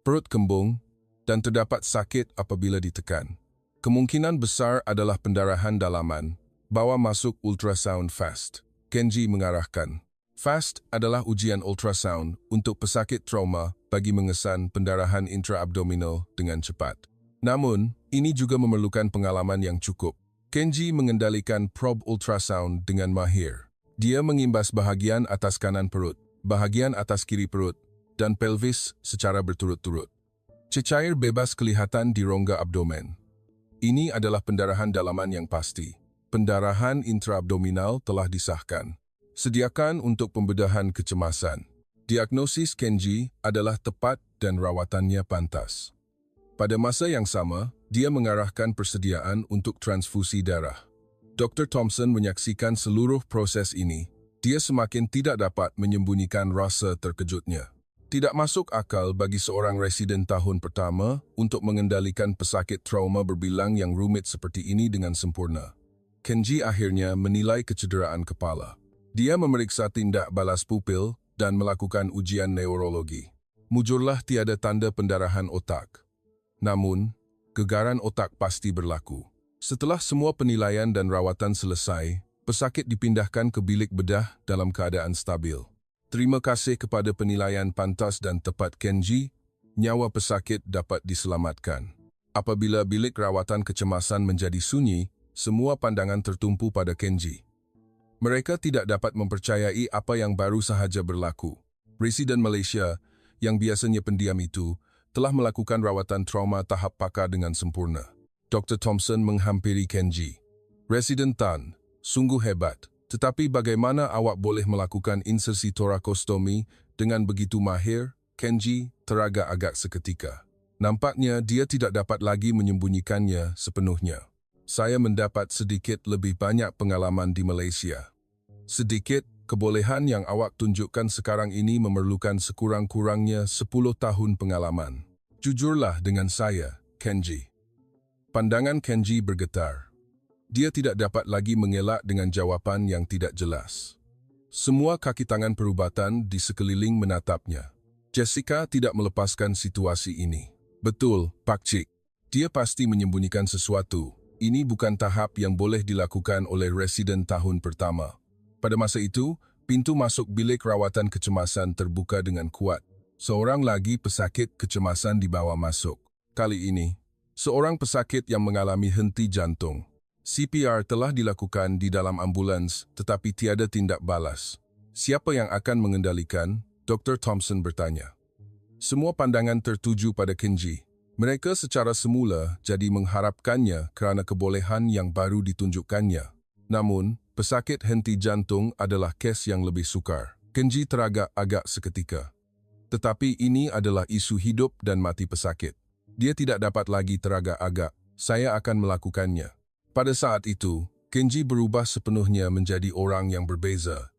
Perut kembung dan terdapat sakit apabila ditekan. Kemungkinan besar adalah pendarahan dalaman. Bawa masuk ultrasound fast. Kenji mengarahkan. FAST adalah ujian ultrasound untuk pesakit trauma bagi mengesan pendarahan intraabdominal dengan cepat. Namun, ini juga memerlukan pengalaman yang cukup. Kenji mengendalikan probe ultrasound dengan mahir. Dia mengimbas bahagian atas kanan perut, bahagian atas kiri perut, dan pelvis secara berturut-turut. Cecair bebas kelihatan di rongga abdomen. Ini adalah pendarahan dalaman yang pasti. Pendarahan intraabdominal telah disahkan. Sediakan untuk pembedahan kecemasan. Diagnosis Kenji adalah tepat dan rawatannya pantas. Pada masa yang sama, dia mengarahkan persediaan untuk transfusi darah. Dr. Thompson menyaksikan seluruh proses ini. Dia semakin tidak dapat menyembunyikan rasa terkejutnya. Tidak masuk akal bagi seorang residen tahun pertama untuk mengendalikan pesakit trauma berbilang yang rumit seperti ini dengan sempurna. Kenji akhirnya menilai kecederaan kepala. Dia memeriksa tindak balas pupil dan melakukan ujian neurologi. Mujurlah tiada tanda pendarahan otak. Namun, gegaran otak pasti berlaku. Setelah semua penilaian dan rawatan selesai, pesakit dipindahkan ke bilik bedah dalam keadaan stabil. Terima kasih kepada penilaian pantas dan tepat Kenji, nyawa pesakit dapat diselamatkan. Apabila bilik rawatan kecemasan menjadi sunyi, semua pandangan tertumpu pada Kenji. Mereka tidak dapat mempercayai apa yang baru sahaja berlaku. Residen Malaysia, yang biasanya pendiam itu, telah melakukan rawatan trauma tahap pakar dengan sempurna. Dr. Thompson menghampiri Kenji. "Residen Tan, sungguh hebat. Tetapi bagaimana awak boleh melakukan insersi torakostomi dengan begitu mahir?" Kenji teragak-agak seketika. Nampaknya dia tidak dapat lagi menyembunyikannya sepenuhnya. "Saya mendapat sedikit lebih banyak pengalaman di Malaysia. Sedikit, kebolehan yang awak tunjukkan sekarang ini memerlukan sekurang-kurangnya 10 tahun pengalaman. Jujurlah dengan saya, Kenji." Pandangan Kenji bergetar. Dia tidak dapat lagi mengelak dengan jawapan yang tidak jelas. Semua kaki tangan perubatan di sekeliling menatapnya. Jessica tidak melepaskan situasi ini. Betul, Pak Cik. Dia pasti menyembunyikan sesuatu. Ini bukan tahap yang boleh dilakukan oleh residen tahun pertama. Pada masa itu, pintu masuk bilik rawatan kecemasan terbuka dengan kuat. Seorang lagi pesakit kecemasan dibawa masuk. Kali ini, seorang pesakit yang mengalami henti jantung. CPR telah dilakukan di dalam ambulans tetapi tiada tindak balas. Siapa yang akan mengendalikan? Dr. Thompson bertanya. Semua pandangan tertuju pada Kenji. Mereka secara semula jadi mengharapkannya kerana kebolehan yang baru ditunjukkannya. Namun, pesakit henti jantung adalah kes yang lebih sukar. Kenji teragak-agak seketika. Tetapi ini adalah isu hidup dan mati pesakit. Dia tidak dapat lagi teragak-agak. Saya akan melakukannya. Pada saat itu, Kenji berubah sepenuhnya menjadi orang yang berbeza.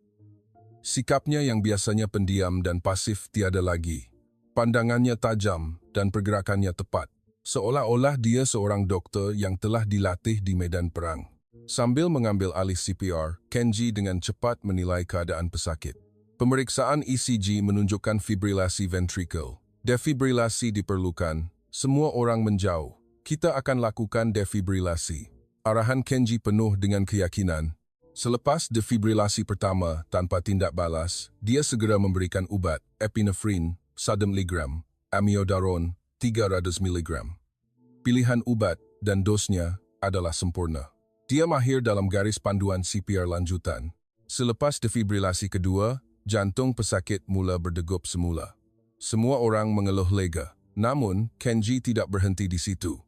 Sikapnya yang biasanya pendiam dan pasif tiada lagi. Pandangannya tajam dan pergerakannya tepat. Seolah-olah dia seorang dokter yang telah dilatih di medan perang. Sambil mengambil alih CPR, Kenji dengan cepat menilai keadaan pesakit. Pemeriksaan ECG menunjukkan fibrilasi ventricle. Defibrilasi diperlukan. Semua orang menjauh. Kita akan lakukan defibrilasi. Arahan Kenji penuh dengan keyakinan. Selepas defibrilasi pertama tanpa tindak balas, dia segera memberikan ubat epinefrin 1 mg, amiodaron 300 mg. Pilihan ubat dan dosnya adalah sempurna. Dia mahir dalam garis panduan CPR lanjutan. Selepas defibrilasi kedua, jantung pesakit mula berdegup semula. Semua orang mengeluh lega. Namun, Kenji tidak berhenti di situ.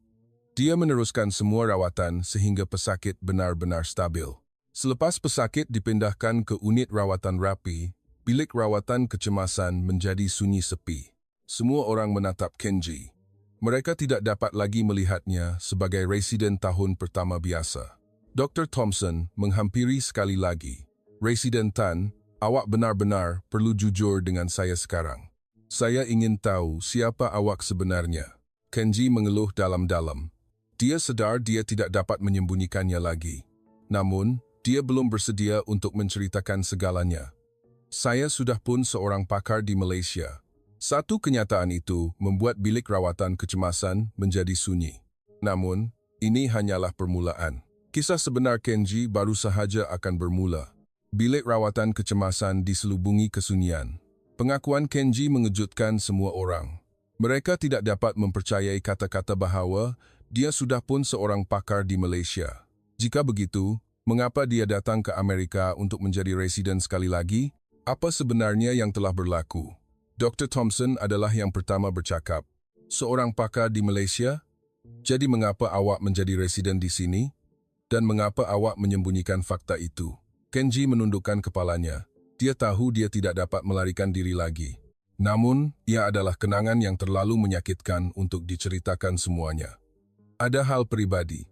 Dia meneruskan semua rawatan sehingga pesakit benar-benar stabil. Selepas pesakit dipindahkan ke unit rawatan rapi, bilik rawatan kecemasan menjadi sunyi sepi. Semua orang menatap Kenji. Mereka tidak dapat lagi melihatnya sebagai residen tahun pertama biasa. Dr. Thompson menghampiri sekali lagi. Residen Tan, awak benar-benar perlu jujur dengan saya sekarang. Saya ingin tahu siapa awak sebenarnya. Kenji mengeluh dalam-dalam. Dia sedar dia tidak dapat menyembunyikannya lagi. Namun, dia belum bersedia untuk menceritakan segalanya. Saya sudah pun seorang pakar di Malaysia. Satu kenyataan itu membuat bilik rawatan kecemasan menjadi sunyi. Namun, ini hanyalah permulaan. Kisah sebenar Kenji baru sahaja akan bermula. Bilik rawatan kecemasan diselubungi kesunyian. Pengakuan Kenji mengejutkan semua orang. Mereka tidak dapat mempercayai kata-kata bahawa dia sudah pun seorang pakar di Malaysia. Jika begitu, mengapa dia datang ke Amerika untuk menjadi residen sekali lagi? Apa sebenarnya yang telah berlaku? Dr. Thompson adalah yang pertama bercakap. Seorang pakar di Malaysia? Jadi mengapa awak menjadi residen di sini? Dan mengapa awak menyembunyikan fakta itu? Kenji menundukkan kepalanya. Dia tahu dia tidak dapat melarikan diri lagi. Namun, ia adalah kenangan yang terlalu menyakitkan untuk diceritakan semuanya. Ada hal pribadi.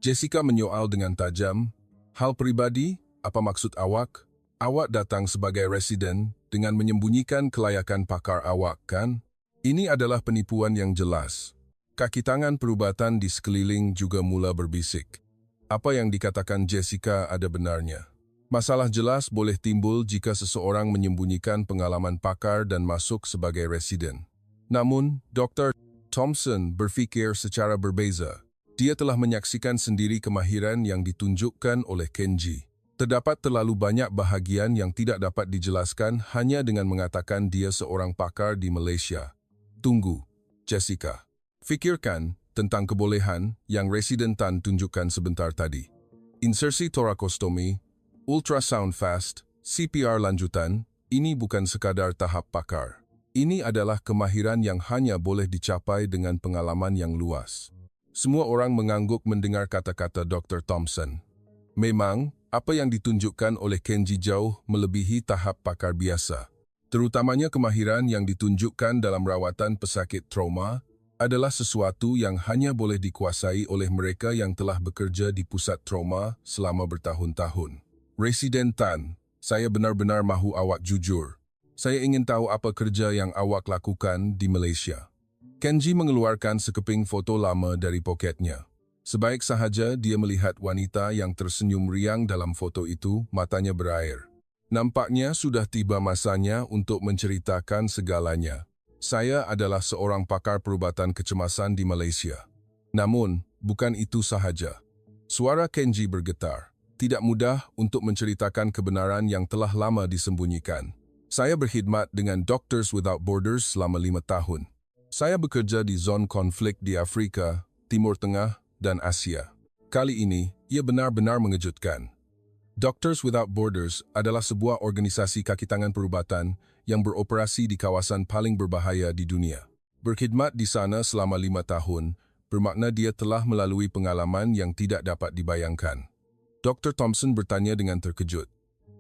Jessica menyoal dengan tajam. Hal pribadi? Apa maksud awak? Awak datang sebagai residen dengan menyembunyikan kelayakan pakar awak, kan? Ini adalah penipuan yang jelas. Kaki tangan perubatan di sekeliling juga mula berbisik. Apa yang dikatakan Jessica ada benarnya. Masalah jelas boleh timbul jika seseorang menyembunyikan pengalaman pakar dan masuk sebagai residen. Namun, Dr. Thompson berfikir secara berbeza. Dia telah menyaksikan sendiri kemahiran yang ditunjukkan oleh Kenji. Terdapat terlalu banyak bahagian yang tidak dapat dijelaskan hanya dengan mengatakan dia seorang pakar di Malaysia. Tunggu, Jessica. Fikirkan tentang kebolehan yang residen Tan tunjukkan sebentar tadi. Insersi thoracostomy, ultrasound fast, CPR lanjutan, ini bukan sekadar tahap pakar. Ini adalah kemahiran yang hanya boleh dicapai dengan pengalaman yang luas. Semua orang mengangguk mendengar kata-kata Dr. Thompson. Memang, apa yang ditunjukkan oleh Kenji jauh melebihi tahap pakar biasa. Terutamanya kemahiran yang ditunjukkan dalam rawatan pesakit trauma adalah sesuatu yang hanya boleh dikuasai oleh mereka yang telah bekerja di pusat trauma selama bertahun-tahun. Residen Tan, saya benar-benar mahu awak jujur. Saya ingin tahu apa kerja yang awak lakukan di Malaysia. Kenji mengeluarkan sekeping foto lama dari poketnya. Sebaik sahaja dia melihat wanita yang tersenyum riang dalam foto itu, matanya berair. Nampaknya sudah tiba masanya untuk menceritakan segalanya. Saya adalah seorang pakar perubatan kecemasan di Malaysia. Namun, bukan itu sahaja. Suara Kenji bergetar. Tidak mudah untuk menceritakan kebenaran yang telah lama disembunyikan. Saya berkhidmat dengan Doctors Without Borders selama 5 tahun. Saya bekerja di zon konflik di Afrika, Timur Tengah, dan Asia. Kali ini, ia benar-benar mengejutkan. Doctors Without Borders adalah sebuah organisasi kaki tangan perubatan yang beroperasi di kawasan paling berbahaya di dunia. Berkhidmat di sana selama 5 tahun, bermakna dia telah melalui pengalaman yang tidak dapat dibayangkan. Dr. Thompson bertanya dengan terkejut.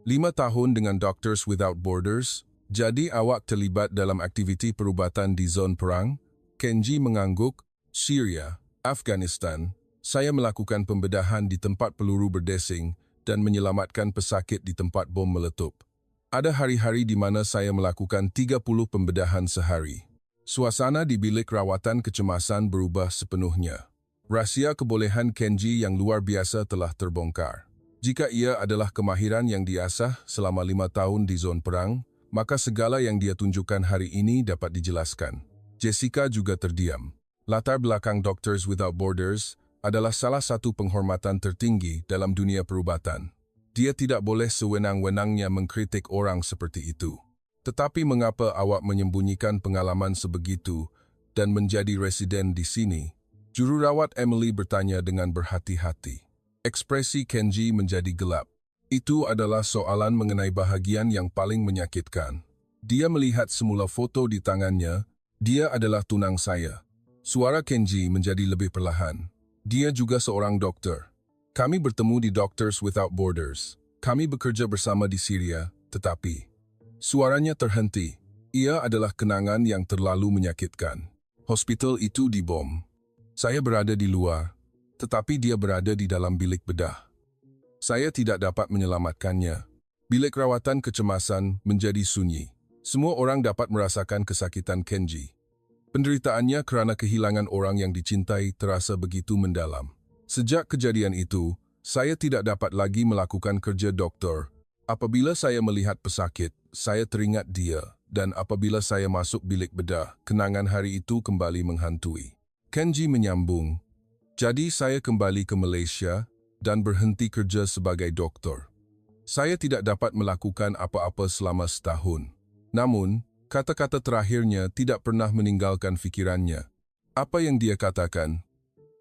5 tahun dengan Doctors Without Borders, jadi awak terlibat dalam aktiviti perubatan di zon perang? Kenji mengangguk. Syria, Afghanistan, saya melakukan pembedahan di tempat peluru berdesing dan menyelamatkan pesakit di tempat bom meletup. Ada hari-hari di mana saya melakukan 30 pembedahan sehari. Suasana di bilik rawatan kecemasan berubah sepenuhnya. Rahsia kebolehan Kenji yang luar biasa telah terbongkar. Jika ia adalah kemahiran yang diasah selama 5 tahun di zon perang, maka segala yang dia tunjukkan hari ini dapat dijelaskan. Jessica juga terdiam. Latar belakang Doctors Without Borders adalah salah satu penghormatan tertinggi dalam dunia perubatan. Dia tidak boleh sewenang-wenangnya mengkritik orang seperti itu. Tetapi mengapa awak menyembunyikan pengalaman sebegitu dan menjadi residen di sini? Jururawat Emily bertanya dengan berhati-hati. Ekspresi Kenji menjadi gelap. Itu adalah soalan mengenai bahagian yang paling menyakitkan. Dia melihat semula foto di tangannya. Dia adalah tunang saya. Suara Kenji menjadi lebih perlahan. Dia juga seorang dokter. Kami bertemu di Doctors Without Borders. Kami bekerja bersama di Syria, tetapi... Suaranya terhenti. Ia adalah kenangan yang terlalu menyakitkan. Hospital itu dibom. Saya berada di luar, tetapi dia berada di dalam bilik bedah. Saya tidak dapat menyelamatkannya. Bilik rawatan kecemasan menjadi sunyi. Semua orang dapat merasakan kesakitan Kenji. Penderitaannya kerana kehilangan orang yang dicintai terasa begitu mendalam. Sejak kejadian itu, saya tidak dapat lagi melakukan kerja doktor. Apabila saya melihat pesakit, saya teringat dia, dan apabila saya masuk bilik bedah, kenangan hari itu kembali menghantui. Kenji menyambung, jadi saya kembali ke Malaysia dan berhenti kerja sebagai doktor. Saya tidak dapat melakukan apa-apa selama setahun. Namun, kata-kata terakhirnya tidak pernah meninggalkan fikirannya. Apa yang dia katakan?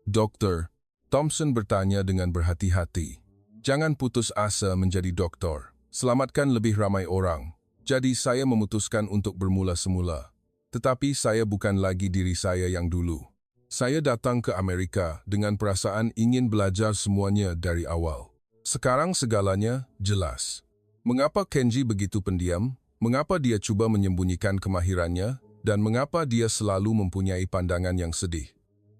Dokter, Thompson bertanya dengan berhati-hati. Jangan putus asa menjadi doktor. Selamatkan lebih ramai orang. Jadi saya memutuskan untuk bermula semula. Tetapi saya bukan lagi diri saya yang dulu. Saya datang ke Amerika dengan perasaan ingin belajar semuanya dari awal. Sekarang segalanya jelas. Mengapa Kenji begitu pendiam? Mengapa dia cuba menyembunyikan kemahirannya? Dan mengapa dia selalu mempunyai pandangan yang sedih?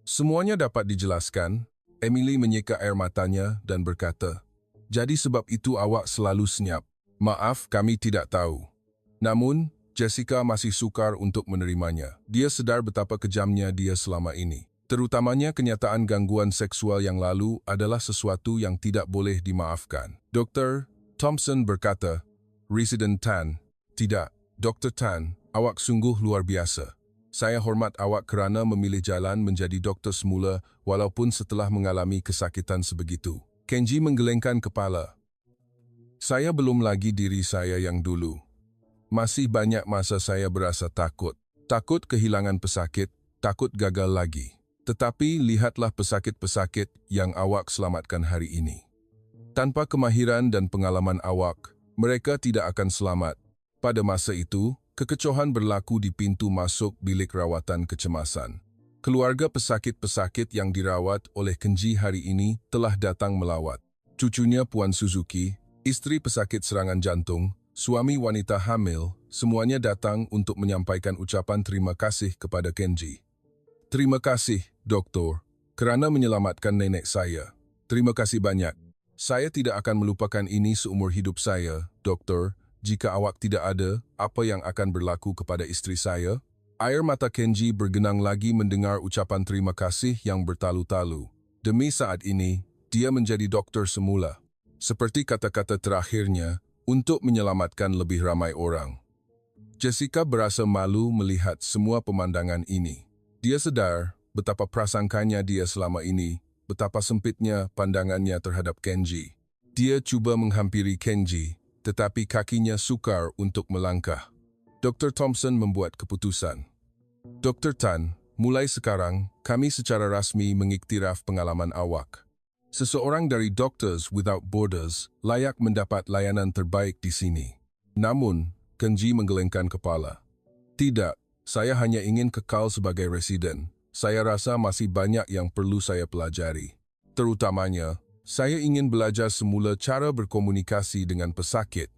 Semuanya dapat dijelaskan. Emily menyeka air matanya dan berkata, jadi sebab itu awak selalu senyap. Maaf, kami tidak tahu. Namun, Jessica masih sukar untuk menerimanya. Dia sedar betapa kejamnya dia selama ini. Terutamanya kenyataan gangguan seksual yang lalu adalah sesuatu yang tidak boleh dimaafkan. Dr. Thompson berkata, Resident Tan, tidak, Dr. Tan, awak sungguh luar biasa. Saya hormat awak kerana memilih jalan menjadi dokter semula walaupun setelah mengalami kesakitan sebegitu. Kenji menggelengkan kepala. Saya belum lagi diri saya yang dulu. Masih banyak masa saya berasa takut. Takut kehilangan pesakit, takut gagal lagi. Tetapi lihatlah pesakit-pesakit yang awak selamatkan hari ini. Tanpa kemahiran dan pengalaman awak, mereka tidak akan selamat. Pada masa itu, kekecohan berlaku di pintu masuk bilik rawatan kecemasan. Keluarga pesakit-pesakit yang dirawat oleh Kenji hari ini telah datang melawat. Cucunya Puan Suzuki, istri pesakit serangan jantung, suami wanita hamil, semuanya datang untuk menyampaikan ucapan terima kasih kepada Kenji. Terima kasih, Doktor, kerana menyelamatkan nenek saya. Terima kasih banyak. Saya tidak akan melupakan ini seumur hidup saya, Doktor. Jika awak tidak ada, apa yang akan berlaku kepada istri saya? Air mata Kenji bergenang lagi mendengar ucapan terima kasih yang bertalu-talu. Demi saat ini, dia menjadi dokter semula. Seperti kata-kata terakhirnya, untuk menyelamatkan lebih ramai orang. Jessica berasa malu melihat semua pemandangan ini. Dia sadar betapa prasangkanya dia selama ini, betapa sempitnya pandangannya terhadap Kenji. Dia cuba menghampiri Kenji, tetapi kakinya sukar untuk melangkah. Dr. Thompson membuat keputusan. Dr. Tan, mulai sekarang, kami secara rasmi mengiktiraf pengalaman awak. Seseorang dari Doctors Without Borders layak mendapat layanan terbaik di sini. Namun, Kenji menggelengkan kepala. Tidak, saya hanya ingin kekal sebagai residen. Saya rasa masih banyak yang perlu saya pelajari. Terutamanya, saya ingin belajar semula cara berkomunikasi dengan pesakit.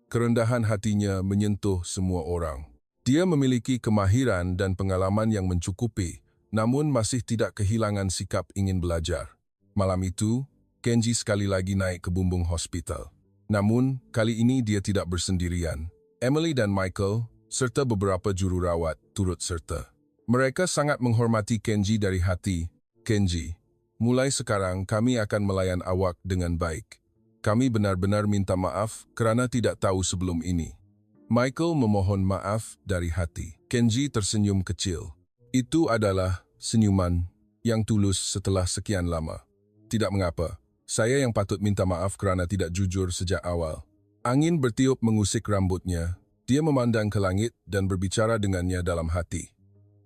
Kerendahan hatinya menyentuh semua orang. Dia memiliki kemahiran dan pengalaman yang mencukupi, namun masih tidak kehilangan sikap ingin belajar. Malam itu, Kenji sekali lagi naik ke bumbung hospital. Namun, kali ini dia tidak bersendirian. Emily dan Michael, serta beberapa juru rawat, turut serta. Mereka sangat menghormati Kenji dari hati. Kenji, mulai sekarang kami akan melayan awak dengan baik. Kami benar-benar minta maaf kerana tidak tahu sebelum ini. Michael memohon maaf dari hati. Kenji tersenyum kecil. Itu adalah senyuman yang tulus setelah sekian lama. Tidak mengapa, saya yang patut minta maaf kerana tidak jujur sejak awal. Angin bertiup mengusik rambutnya. Dia memandang ke langit dan berbicara dengannya dalam hati.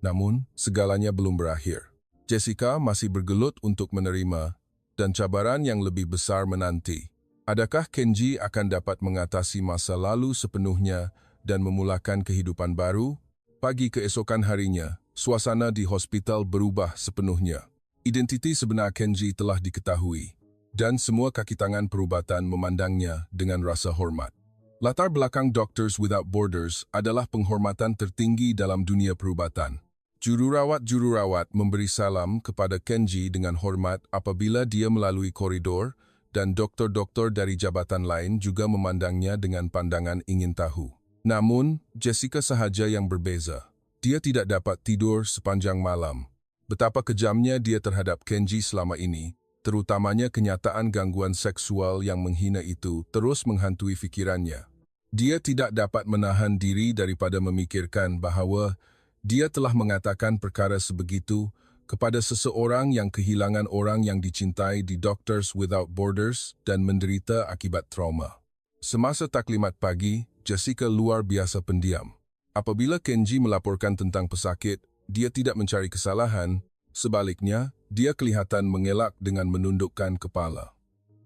Namun, segalanya belum berakhir. Jessica masih bergelut untuk menerima, dan cabaran yang lebih besar menanti. Adakah Kenji akan dapat mengatasi masa lalu sepenuhnya dan memulakan kehidupan baru? Pagi keesokan harinya, suasana di hospital berubah sepenuhnya. Identiti sebenar Kenji telah diketahui, dan semua kaki tangan perubatan memandangnya dengan rasa hormat. Latar belakang Doctors Without Borders adalah penghormatan tertinggi dalam dunia perubatan. Juru rawat memberi salam kepada Kenji dengan hormat apabila dia melalui koridor, dan doktor-doktor dari jabatan lain juga memandangnya dengan pandangan ingin tahu. Namun, Jessica sahaja yang berbeza. Dia tidak dapat tidur sepanjang malam. Betapa kejamnya dia terhadap Kenji selama ini, terutamanya kenyataan gangguan seksual yang menghina itu terus menghantui fikirannya. Dia tidak dapat menahan diri daripada memikirkan bahawa dia telah mengatakan perkara sebegitu kepada seseorang yang kehilangan orang yang dicintai di Doctors Without Borders dan menderita akibat trauma. Semasa taklimat pagi, Jessica luar biasa pendiam. Apabila Kenji melaporkan tentang pesakit, dia tidak mencari kesalahan, sebaliknya, dia kelihatan mengelak dengan menundukkan kepala.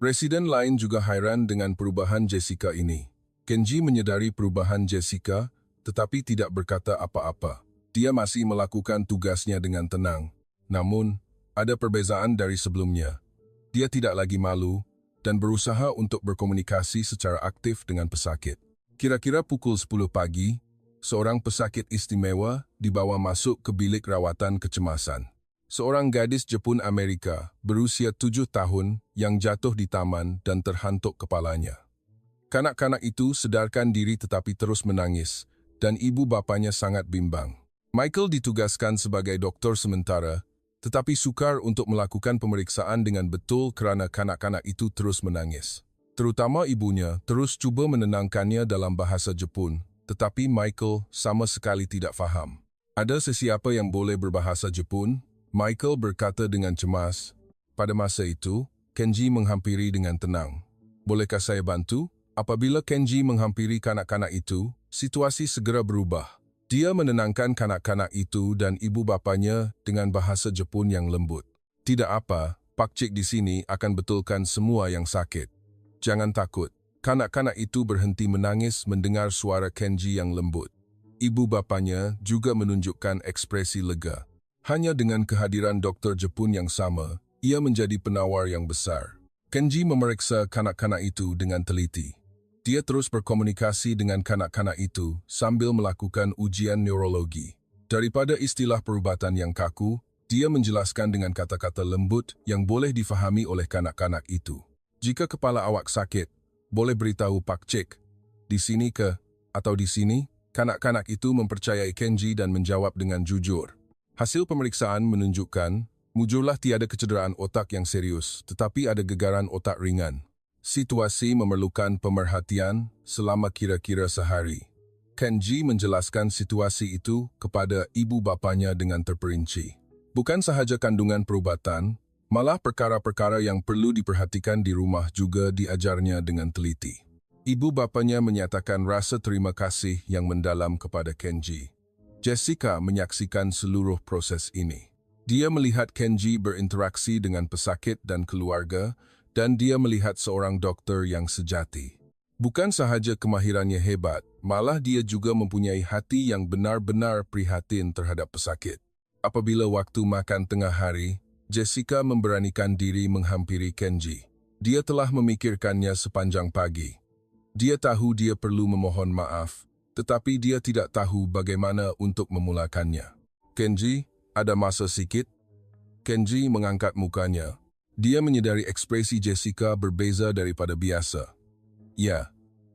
Residen lain juga hairan dengan perubahan Jessica ini. Kenji menyedari perubahan Jessica, tetapi tidak berkata apa-apa. Dia masih melakukan tugasnya dengan tenang. Namun, ada perbezaan dari sebelumnya. Dia tidak lagi malu dan berusaha untuk berkomunikasi secara aktif dengan pesakit. Kira-kira pukul 10 pagi, seorang pesakit istimewa dibawa masuk ke bilik rawatan kecemasan. Seorang gadis Jepun Amerika berusia 7 tahun yang jatuh di taman dan terhantuk kepalanya. Kanak-kanak itu sedarkan diri tetapi terus menangis, dan ibu bapanya sangat bimbang. Michael ditugaskan sebagai doktor sementara, tetapi sukar untuk melakukan pemeriksaan dengan betul kerana kanak-kanak itu terus menangis. Terutama ibunya terus cuba menenangkannya dalam bahasa Jepun, tetapi Michael sama sekali tidak faham. Ada sesiapa yang boleh berbahasa Jepun? Michael berkata dengan cemas. Pada masa itu, Kenji menghampiri dengan tenang. Bolehkah saya bantu? Apabila Kenji menghampiri kanak-kanak itu, situasi segera berubah. Dia menenangkan kanak-kanak itu dan ibu bapanya dengan bahasa Jepun yang lembut. Tidak apa, Pak Cik di sini akan betulkan semua yang sakit. Jangan takut. Kanak-kanak itu berhenti menangis mendengar suara Kenji yang lembut. Ibu bapanya juga menunjukkan ekspresi lega. Hanya dengan kehadiran dokter Jepun yang sama, ia menjadi penawar yang besar. Kenji memeriksa kanak-kanak itu dengan teliti. Dia terus berkomunikasi dengan kanak-kanak itu sambil melakukan ujian neurologi. Daripada istilah perubatan yang kaku, dia menjelaskan dengan kata-kata lembut yang boleh difahami oleh kanak-kanak itu. Jika kepala awak sakit, boleh beritahu Pak Cik. Di sini ke, atau di sini? Kanak-kanak itu mempercayai Kenji dan menjawab dengan jujur. Hasil pemeriksaan menunjukkan Mujurlah tiada kecederaan otak yang serius, tetapi ada gegaran otak ringan. Situasi memerlukan pemerhatian selama kira-kira sehari. Kenji menjelaskan situasi itu kepada ibu bapanya dengan terperinci. Bukan sahaja kandungan perubatan, malah perkara-perkara yang perlu diperhatikan di rumah juga diajarnya dengan teliti. Ibu bapanya menyatakan rasa terima kasih yang mendalam kepada Kenji. Jessica menyaksikan seluruh proses ini. Dia melihat Kenji berinteraksi dengan pesakit dan keluarga, dan dia melihat seorang dokter yang sejati. Bukan sahaja kemahirannya hebat, malah dia juga mempunyai hati yang benar-benar prihatin terhadap pesakit. Apabila waktu makan tengah hari, Jessica memberanikan diri menghampiri Kenji. Dia telah memikirkannya sepanjang pagi. Dia tahu dia perlu memohon maaf, tetapi dia tidak tahu bagaimana untuk memulakannya. Kenji, ada masa sikit? Kenji mengangkat mukanya. Dia menyadari ekspresi Jessica berbeza daripada biasa. Ya,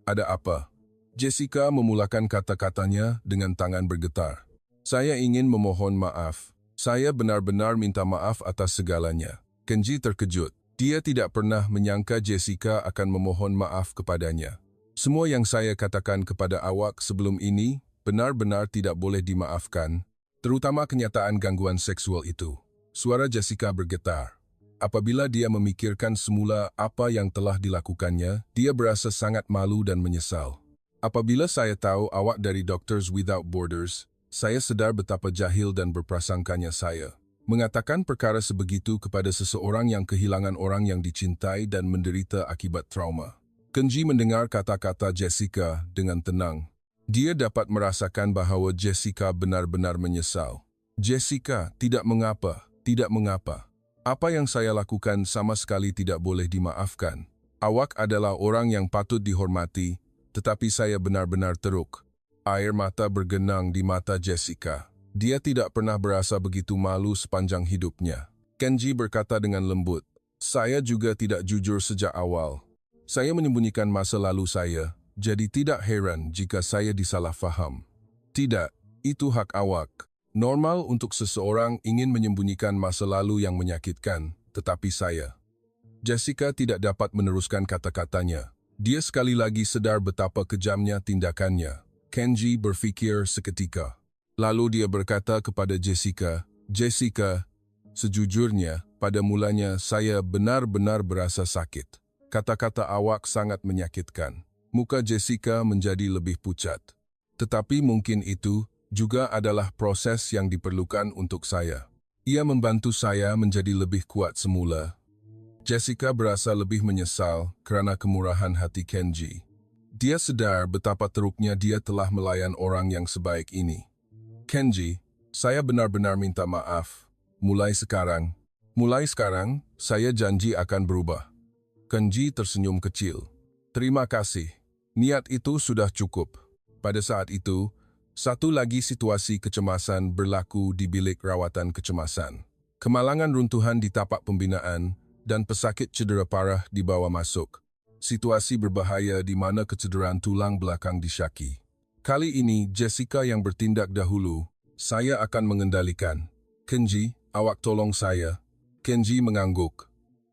ada apa? Jessica memulakan kata-katanya dengan tangan bergetar. Saya ingin memohon maaf. Saya benar-benar minta maaf atas segalanya. Kenji terkejut. Dia tidak pernah menyangka Jessica akan memohon maaf kepadanya. Semua yang saya katakan kepada awak sebelum ini benar-benar tidak boleh dimaafkan, terutama kenyataan gangguan seksual itu. Suara Jessica bergetar. Apabila dia memikirkan semula apa yang telah dilakukannya, dia berasa sangat malu dan menyesal. Apabila saya tahu awak dari Doctors Without Borders, saya sedar betapa jahil dan berprasangkanya saya. Mengatakan perkara sebegitu kepada seseorang yang kehilangan orang yang dicintai dan menderita akibat trauma. Kenji mendengar kata-kata Jessica dengan tenang. Dia dapat merasakan bahawa Jessica benar-benar menyesal. Jessica, tidak mengapa. Apa yang saya lakukan sama sekali tidak boleh dimaafkan. Awak adalah orang yang patut dihormati, tetapi saya benar-benar teruk. Air mata bergenang di mata Jessica. Dia tidak pernah berasa begitu malu sepanjang hidupnya. Kenji berkata dengan lembut, saya juga tidak jujur sejak awal. Saya menyembunyikan masa lalu saya, jadi tidak heran jika saya disalahfaham. Tidak, itu hak awak. Normal untuk seseorang ingin menyembunyikan masa lalu yang menyakitkan, tetapi saya. Jessica tidak dapat meneruskan kata-katanya. Dia sekali lagi sedar betapa kejamnya tindakannya. Kenji berfikir seketika. Lalu dia berkata kepada Jessica, Jessica, sejujurnya, pada mulanya saya benar-benar berasa sakit. Kata-kata awak sangat menyakitkan. Muka Jessica menjadi lebih pucat. Tetapi mungkin itu juga adalah proses yang diperlukan untuk saya. Ia membantu saya menjadi lebih kuat semula. Jessica berasa lebih menyesal kerana kemurahan hati Kenji. Dia sedar betapa teruknya dia telah melayan orang yang sebaik ini. Kenji, saya benar-benar minta maaf. Mulai sekarang, saya janji akan berubah. Kenji tersenyum kecil. Terima kasih. Niat itu sudah cukup. Pada saat itu, satu lagi situasi kecemasan berlaku di bilik rawatan kecemasan. Kemalangan runtuhan di tapak pembinaan dan pesakit cedera parah dibawa masuk. Situasi berbahaya di mana kecederaan tulang belakang disyaki. Kali ini Jessica yang bertindak dahulu. Saya akan mengendalikan. Kenji, awak tolong saya. Kenji mengangguk.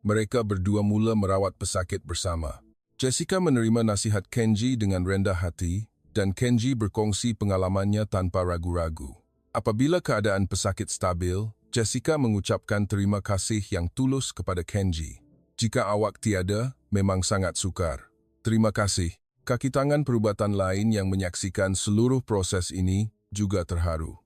Mereka berdua mula merawat pesakit bersama. Jessica menerima nasihat Kenji dengan rendah hati, dan Kenji berkongsi pengalamannya tanpa ragu-ragu. Apabila keadaan pesakit stabil, Jessica mengucapkan terima kasih yang tulus kepada Kenji. Jika awak tiada, memang sangat sukar. Terima kasih. Kaki tangan perubatan lain yang menyaksikan seluruh proses ini juga terharu.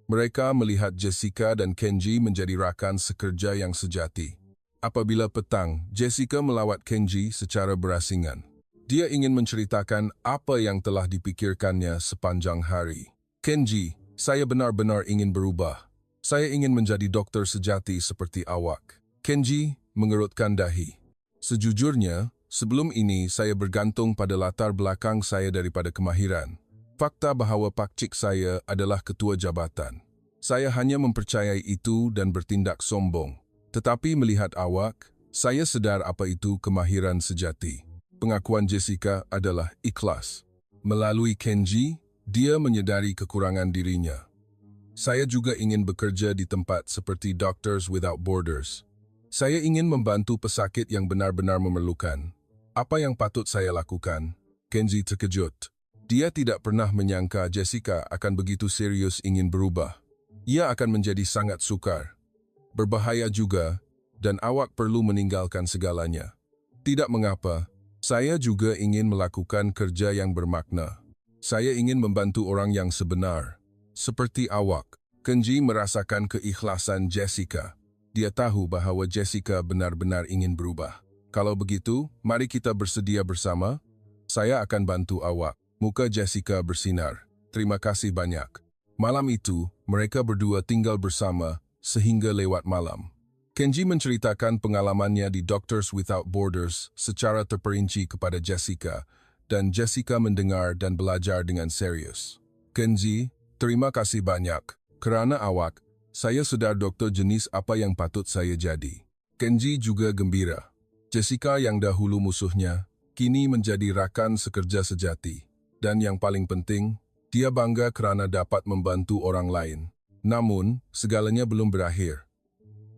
Mereka melihat Jessica dan Kenji menjadi rakan sekerja yang sejati. Apabila petang, Jessica melawat Kenji secara berasingan. Dia ingin menceritakan apa yang telah dipikirkannya sepanjang hari. Kenji, saya benar-benar ingin berubah. Saya ingin menjadi dokter sejati seperti awak. Kenji mengerutkan dahi. Sejujurnya, sebelum ini saya bergantung pada latar belakang saya daripada kemahiran. Fakta bahawa pakcik saya adalah ketua jabatan. Saya hanya mempercayai itu dan bertindak sombong. Tetapi melihat awak, saya sedar apa itu kemahiran sejati. Pengakuan Jessica adalah ikhlas. Melalui Kenji, dia menyadari kekurangan dirinya. Saya juga ingin bekerja di tempat seperti Doctors Without Borders. Saya ingin membantu pesakit yang benar-benar memerlukan. Apa yang patut saya lakukan? Kenji terkejut. Dia tidak pernah menyangka Jessica akan begitu serius ingin berubah. Ia akan menjadi sangat sukar. Berbahaya juga, dan awak perlu meninggalkan segalanya. Tidak mengapa, saya juga ingin melakukan kerja yang bermakna. Saya ingin membantu orang yang sebenar. Seperti awak, Kenji merasakan keikhlasan Jessica. Dia tahu bahawa Jessica benar-benar ingin berubah. Kalau begitu, mari kita bersedia bersama. Saya akan bantu awak. Muka Jessica bersinar. Terima kasih banyak. Malam itu, mereka berdua tinggal bersama sehingga lewat malam. Kenji menceritakan pengalamannya di Doctors Without Borders secara terperinci kepada Jessica, dan Jessica mendengar dan belajar dengan serius. Kenji, terima kasih banyak. Kerana awak, saya sedar doktor jenis apa yang patut saya jadi. Kenji juga gembira. Jessica yang dahulu musuhnya, kini menjadi rakan sekerja sejati. Dan yang paling penting, dia bangga kerana dapat membantu orang lain. Namun, segalanya belum berakhir.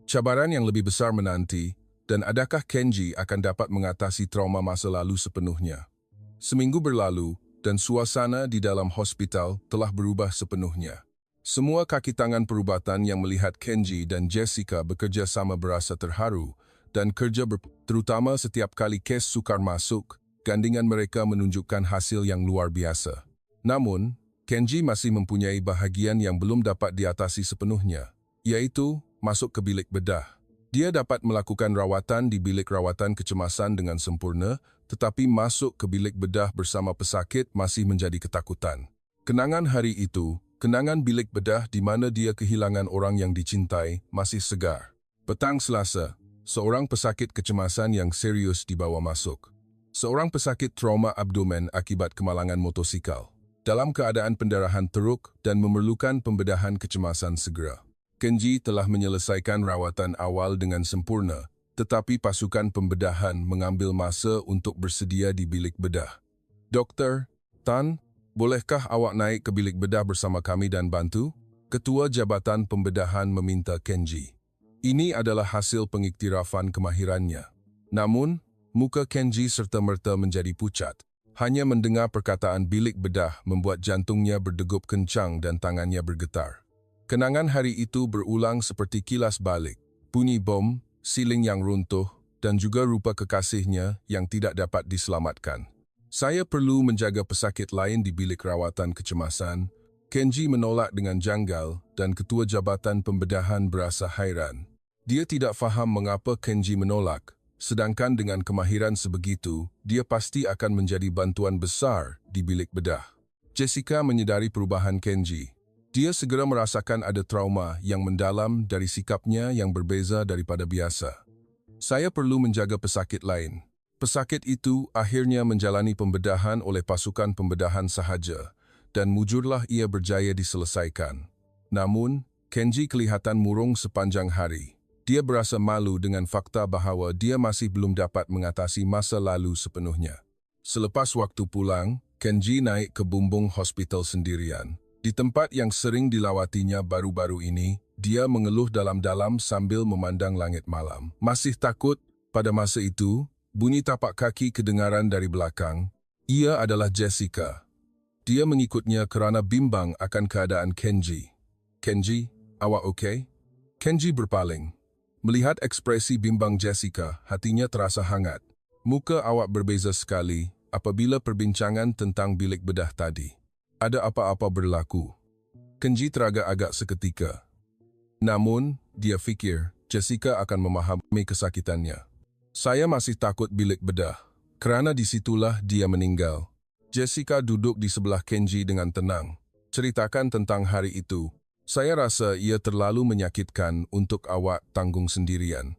Cabaran yang lebih besar menanti, dan adakah Kenji akan dapat mengatasi trauma masa lalu sepenuhnya? Seminggu berlalu, dan suasana di dalam hospital telah berubah sepenuhnya. Semua kaki tangan perubatan yang melihat Kenji dan Jessica bekerja sama berasa terharu, dan terutama setiap kali kes sukar masuk, gandingan mereka menunjukkan hasil yang luar biasa. Namun, Kenji masih mempunyai bahagian yang belum dapat diatasi sepenuhnya, yaitu masuk ke bilik bedah. Dia dapat melakukan rawatan di bilik rawatan kecemasan dengan sempurna, tetapi masuk ke bilik bedah bersama pesakit masih menjadi ketakutan. Kenangan hari itu, kenangan bilik bedah di mana dia kehilangan orang yang dicintai, masih segar. Petang Selasa, seorang pesakit kecemasan yang serius dibawa masuk. Seorang pesakit trauma abdomen akibat kemalangan motosikal. Dalam keadaan pendarahan teruk dan memerlukan pembedahan kecemasan segera. Kenji telah menyelesaikan rawatan awal dengan sempurna, tetapi pasukan pembedahan mengambil masa untuk bersedia di bilik bedah. Doktor, Tan, bolehkah awak naik ke bilik bedah bersama kami dan bantu? Ketua Jabatan Pembedahan meminta Kenji. Ini adalah hasil pengiktirafan kemahirannya. Namun, muka Kenji serta-merta menjadi pucat. Hanya mendengar perkataan bilik bedah membuat jantungnya berdegup kencang dan tangannya bergetar. Kenangan hari itu berulang seperti kilas balik. Bunyi bom, siling yang runtuh, dan juga rupa kekasihnya yang tidak dapat diselamatkan. Saya perlu menjaga pesakit lain di bilik rawatan kecemasan. Kenji menolak dengan janggal dan Ketua Jabatan Pembedahan berasa hairan. Dia tidak faham mengapa Kenji menolak, sedangkan dengan kemahiran sebegitu, dia pasti akan menjadi bantuan besar di bilik bedah. Jessica menyedari perubahan Kenji. Dia segera merasakan ada trauma yang mendalam dari sikapnya yang berbeza daripada biasa. Saya perlu menjaga pesakit lain. Pesakit itu akhirnya menjalani pembedahan oleh pasukan pembedahan sahaja, dan mujurlah ia berjaya diselesaikan. Namun, Kenji kelihatan murung sepanjang hari. Dia berasa malu dengan fakta bahawa dia masih belum dapat mengatasi masa lalu sepenuhnya. Selepas waktu pulang, Kenji naik ke bumbung hospital sendirian. Di tempat yang sering dilawatinya baru-baru ini, dia mengeluh dalam-dalam sambil memandang langit malam. Masih takut? Pada masa itu, bunyi tapak kaki kedengaran dari belakang. Ia adalah Jessica. Dia mengikutnya kerana bimbang akan keadaan Kenji. Kenji, awak okey? Kenji berpaling. Melihat ekspresi bimbang Jessica, hatinya terasa hangat. Muka awak berbeza sekali apabila perbincangan tentang bilik bedah tadi. Ada apa-apa berlaku. Kenji teragak-agak seketika. Namun, dia fikir Jessica akan memahami kesakitannya. Saya masih takut bilik bedah, kerana disitulah dia meninggal. Jessica duduk di sebelah Kenji dengan tenang. Ceritakan tentang hari itu. Saya rasa ia terlalu menyakitkan untuk awak tanggung sendirian.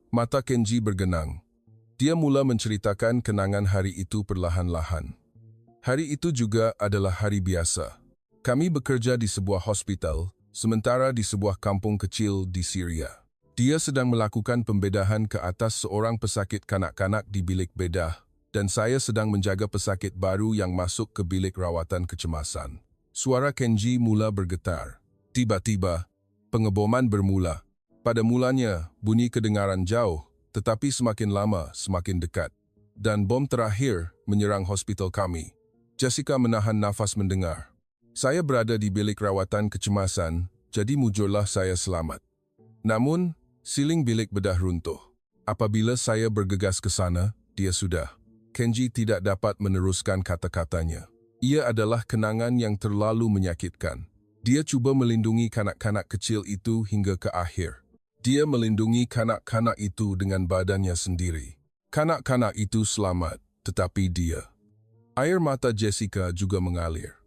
Mata Kenji bergenang. Dia mula menceritakan kenangan hari itu perlahan-lahan. Hari itu juga adalah hari biasa. Kami bekerja di sebuah hospital, sementara di sebuah kampung kecil di Syria. Dia sedang melakukan pembedahan ke atas seorang pesakit kanak-kanak di bilik bedah, dan saya sedang menjaga pesakit baru yang masuk ke bilik rawatan kecemasan. Suara Kenji mula bergetar. Tiba-tiba, pengeboman bermula. Pada mulanya, bunyi kedengaran jauh, tetapi semakin lama semakin dekat. Dan bom terakhir menyerang hospital kami. Jessica menahan nafas mendengar. Saya berada di bilik rawatan kecemasan, jadi mujurlah saya selamat. Namun, siling bilik bedah runtuh. Apabila saya bergegas ke sana, dia sudah. Kenji tidak dapat meneruskan kata-katanya. Ia adalah kenangan yang terlalu menyakitkan. Dia cuba melindungi kanak-kanak kecil itu hingga ke akhir. Dia melindungi kanak-kanak itu dengan badannya sendiri. Kanak-kanak itu selamat, tetapi dia. Air mata Jessica juga mengalir.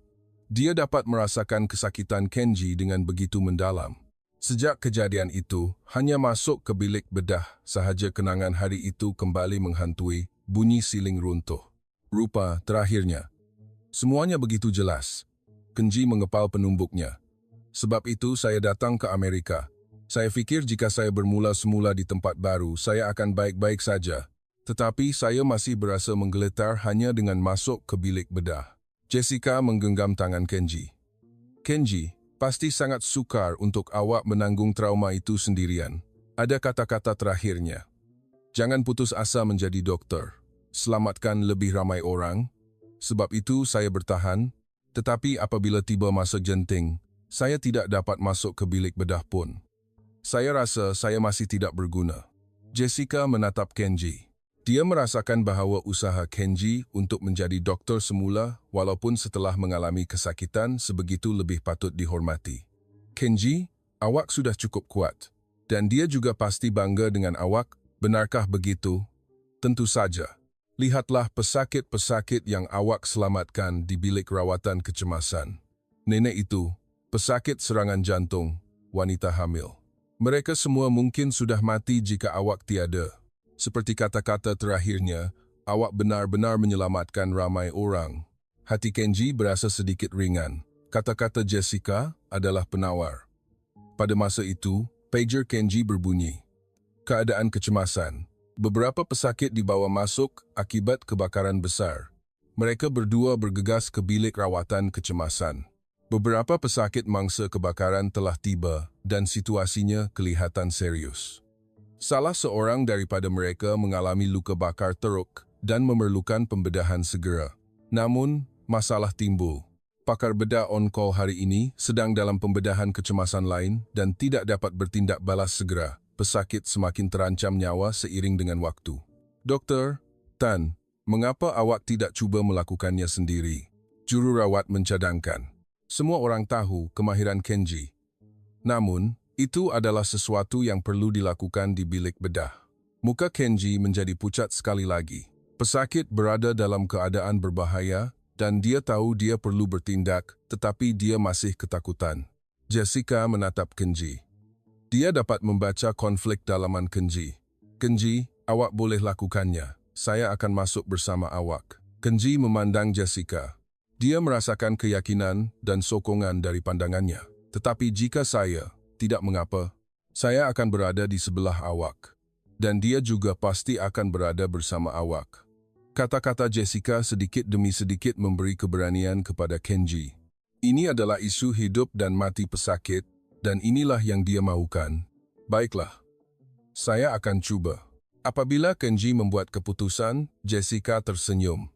Dia dapat merasakan kesakitan Kenji dengan begitu mendalam. Sejak kejadian itu, hanya masuk ke bilik bedah sahaja kenangan hari itu kembali menghantui bunyi siling runtuh. Rupa terakhirnya. Semuanya begitu jelas. Kenji mengepal penumbuknya. Sebab itu saya datang ke Amerika. Saya fikir jika saya bermula semula di tempat baru, saya akan baik-baik saja. Tetapi saya masih berasa menggeletar hanya dengan masuk ke bilik bedah. Jessica menggenggam tangan Kenji. Kenji, pasti sangat sukar untuk awak menanggung trauma itu sendirian. Ada kata-kata terakhirnya. Jangan putus asa menjadi dokter. Selamatkan lebih ramai orang. Sebab itu saya bertahan, tetapi apabila tiba masa genting, saya tidak dapat masuk ke bilik bedah pun. Saya rasa saya masih tidak berguna. Jessica menatap Kenji. Dia merasakan bahawa usaha Kenji untuk menjadi doktor semula walaupun setelah mengalami kesakitan sebegitu lebih patut dihormati. Kenji, awak sudah cukup kuat. Dan dia juga pasti bangga dengan awak, benarkah begitu? Tentu saja. Lihatlah pesakit-pesakit yang awak selamatkan di bilik rawatan kecemasan. Nenek itu, pesakit serangan jantung, wanita hamil. Mereka semua mungkin sudah mati jika awak tiada. Seperti kata-kata terakhirnya, awak benar-benar menyelamatkan ramai orang. Hati Kenji berasa sedikit ringan. Kata-kata Jessica adalah penawar. Pada masa itu, pager Kenji berbunyi. Keadaan kecemasan. Beberapa pesakit dibawa masuk akibat kebakaran besar. Mereka berdua bergegas ke bilik rawatan kecemasan. Beberapa pesakit mangsa kebakaran telah tiba dan situasinya kelihatan serius. Salah seorang daripada mereka mengalami luka bakar teruk dan memerlukan pembedahan segera. Namun, masalah timbul. Pakar bedah on-call hari ini sedang dalam pembedahan kecemasan lain dan tidak dapat bertindak balas segera. Pesakit semakin terancam nyawa seiring dengan waktu. Doktor, Tan, mengapa awak tidak cuba melakukannya sendiri? Jururawat mencadangkan. Semua orang tahu kemahiran Kenji. Namun, itu adalah sesuatu yang perlu dilakukan di bilik bedah. Muka Kenji menjadi pucat sekali lagi. Pesakit berada dalam keadaan berbahaya dan dia tahu dia perlu bertindak, tetapi dia masih ketakutan. Jessica menatap Kenji. Dia dapat membaca konflik dalaman Kenji. Kenji, awak boleh lakukannya. Saya akan masuk bersama awak. Kenji memandang Jessica. Dia merasakan keyakinan dan sokongan dari pandangannya. Tetapi jika saya, tidak mengapa, saya akan berada di sebelah awak. Dan dia juga pasti akan berada bersama awak. Kata-kata Jessica sedikit demi sedikit memberi keberanian kepada Kenji. Ini adalah isu hidup dan mati pesakit, dan inilah yang dia mahukan. Baiklah, saya akan cuba. Apabila Kenji membuat keputusan, Jessica tersenyum.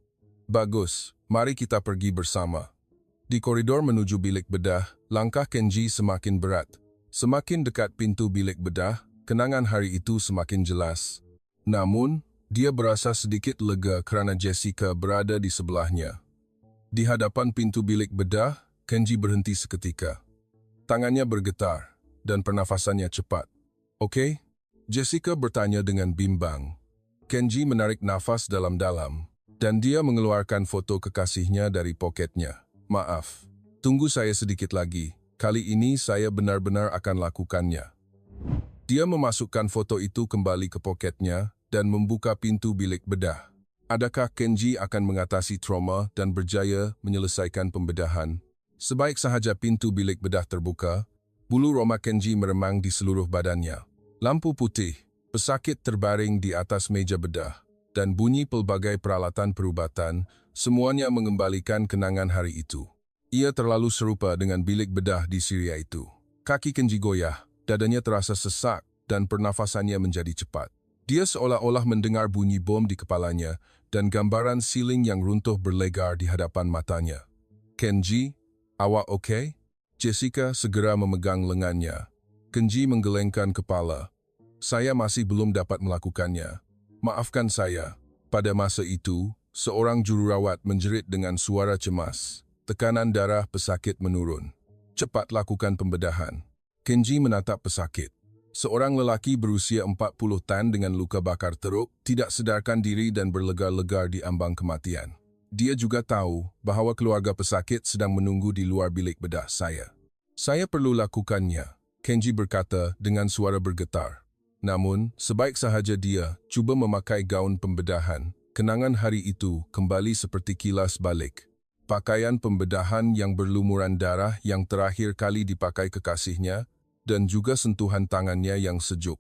Bagus, mari kita pergi bersama. Di koridor menuju bilik bedah, langkah Kenji semakin berat. Semakin dekat pintu bilik bedah, kenangan hari itu semakin jelas. Namun, dia berasa sedikit lega kerana Jessica berada di sebelahnya. Di hadapan pintu bilik bedah, Kenji berhenti seketika. Tangannya bergetar dan pernafasannya cepat. Okey? Jessica bertanya dengan bimbang. Kenji menarik nafas dalam-dalam dan dia mengeluarkan foto kekasihnya dari poketnya. Maaf, tunggu saya sedikit lagi. Kali ini saya benar-benar akan lakukannya. Dia memasukkan foto itu kembali ke poketnya dan membuka pintu bilik bedah. Adakah Kenji akan mengatasi trauma dan berjaya menyelesaikan pembedahan? Sebaik sahaja pintu bilik bedah terbuka, bulu roma Kenji meremang di seluruh badannya. Lampu putih, pesakit terbaring di atas meja bedah, dan bunyi pelbagai peralatan perubatan, semuanya mengembalikan kenangan hari itu. Ia terlalu serupa dengan bilik bedah di Syria itu. Kaki Kenji goyah, dadanya terasa sesak dan pernafasannya menjadi cepat. Dia seolah-olah mendengar bunyi bom di kepalanya dan gambaran siling yang runtuh berlegar di hadapan matanya. Kenji, awak okey? Jessica segera memegang lengannya. Kenji menggelengkan kepala. Saya masih belum dapat melakukannya. Maafkan saya. Pada masa itu, seorang jururawat menjerit dengan suara cemas. Tekanan darah pesakit menurun. Cepat lakukan pembedahan. Kenji menatap pesakit. Seorang lelaki berusia 40 tahun dengan luka bakar teruk, tidak sadarkan diri dan berlegar-legar di ambang kematian. Dia juga tahu bahawa keluarga pesakit sedang menunggu di luar bilik bedah saya. Saya perlu lakukannya, Kenji berkata dengan suara bergetar. Namun, sebaik sahaja dia cuba memakai gaun pembedahan, kenangan hari itu kembali seperti kilas balik. Pakaian pembedahan yang berlumuran darah yang terakhir kali dipakai kekasihnya dan juga sentuhan tangannya yang sejuk.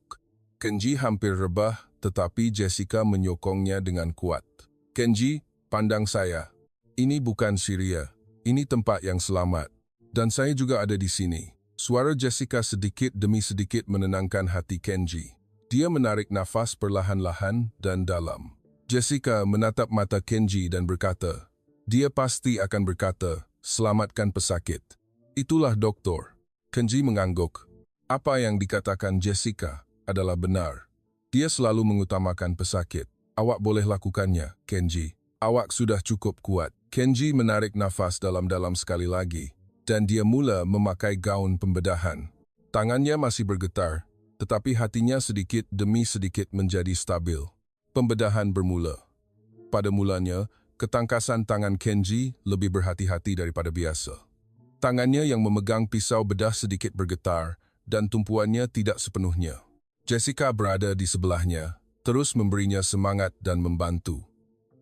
Kenji hampir rebah, tetapi Jessica menyokongnya dengan kuat. Kenji, pandang saya. Ini bukan Syria. Ini tempat yang selamat. Dan saya juga ada di sini. Suara Jessica sedikit demi sedikit menenangkan hati Kenji. Dia menarik nafas perlahan-lahan dan dalam. Jessica menatap mata Kenji dan berkata, dia pasti akan berkata, selamatkan pesakit. Itulah doktor. Kenji mengangguk. Apa yang dikatakan Jessica adalah benar. Dia selalu mengutamakan pesakit. Awak boleh lakukannya, Kenji. Awak sudah cukup kuat. Kenji menarik nafas dalam-dalam sekali lagi, dan dia mula memakai gaun pembedahan. Tangannya masih bergetar, tetapi hatinya sedikit demi sedikit menjadi stabil. Pembedahan bermula. Pada mulanya, ketangkasan tangan Kenji lebih berhati-hati daripada biasa. Tangannya yang memegang pisau bedah sedikit bergetar dan tumpuannya tidak sepenuhnya. Jessica berada di sebelahnya, terus memberinya semangat dan membantu.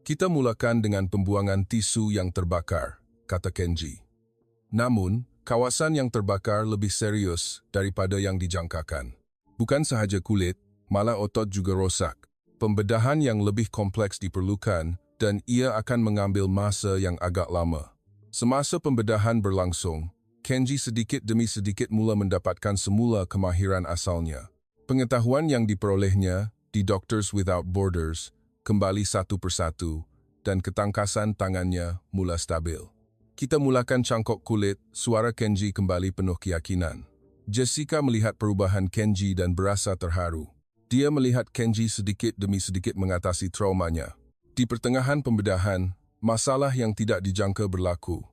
Kita mulakan dengan pembuangan tisu yang terbakar, kata Kenji. Namun, kawasan yang terbakar lebih serius daripada yang dijangkakan. Bukan sahaja kulit, malah otot juga rosak. Pembedahan yang lebih kompleks diperlukan dan ia akan mengambil masa yang agak lama. Semasa pembedahan berlangsung, Kenji sedikit demi sedikit mula mendapatkan semula kemahiran asalnya. Pengetahuan yang diperolehnya di Doctors Without Borders kembali satu persatu dan ketangkasan tangannya mula stabil. Kita mulakan cangkok kulit, suara Kenji kembali penuh keyakinan. Jessica melihat perubahan Kenji dan berasa terharu. Dia melihat Kenji sedikit demi sedikit mengatasi traumanya. Di pertengahan pembedahan, masalah yang tidak dijangka berlaku.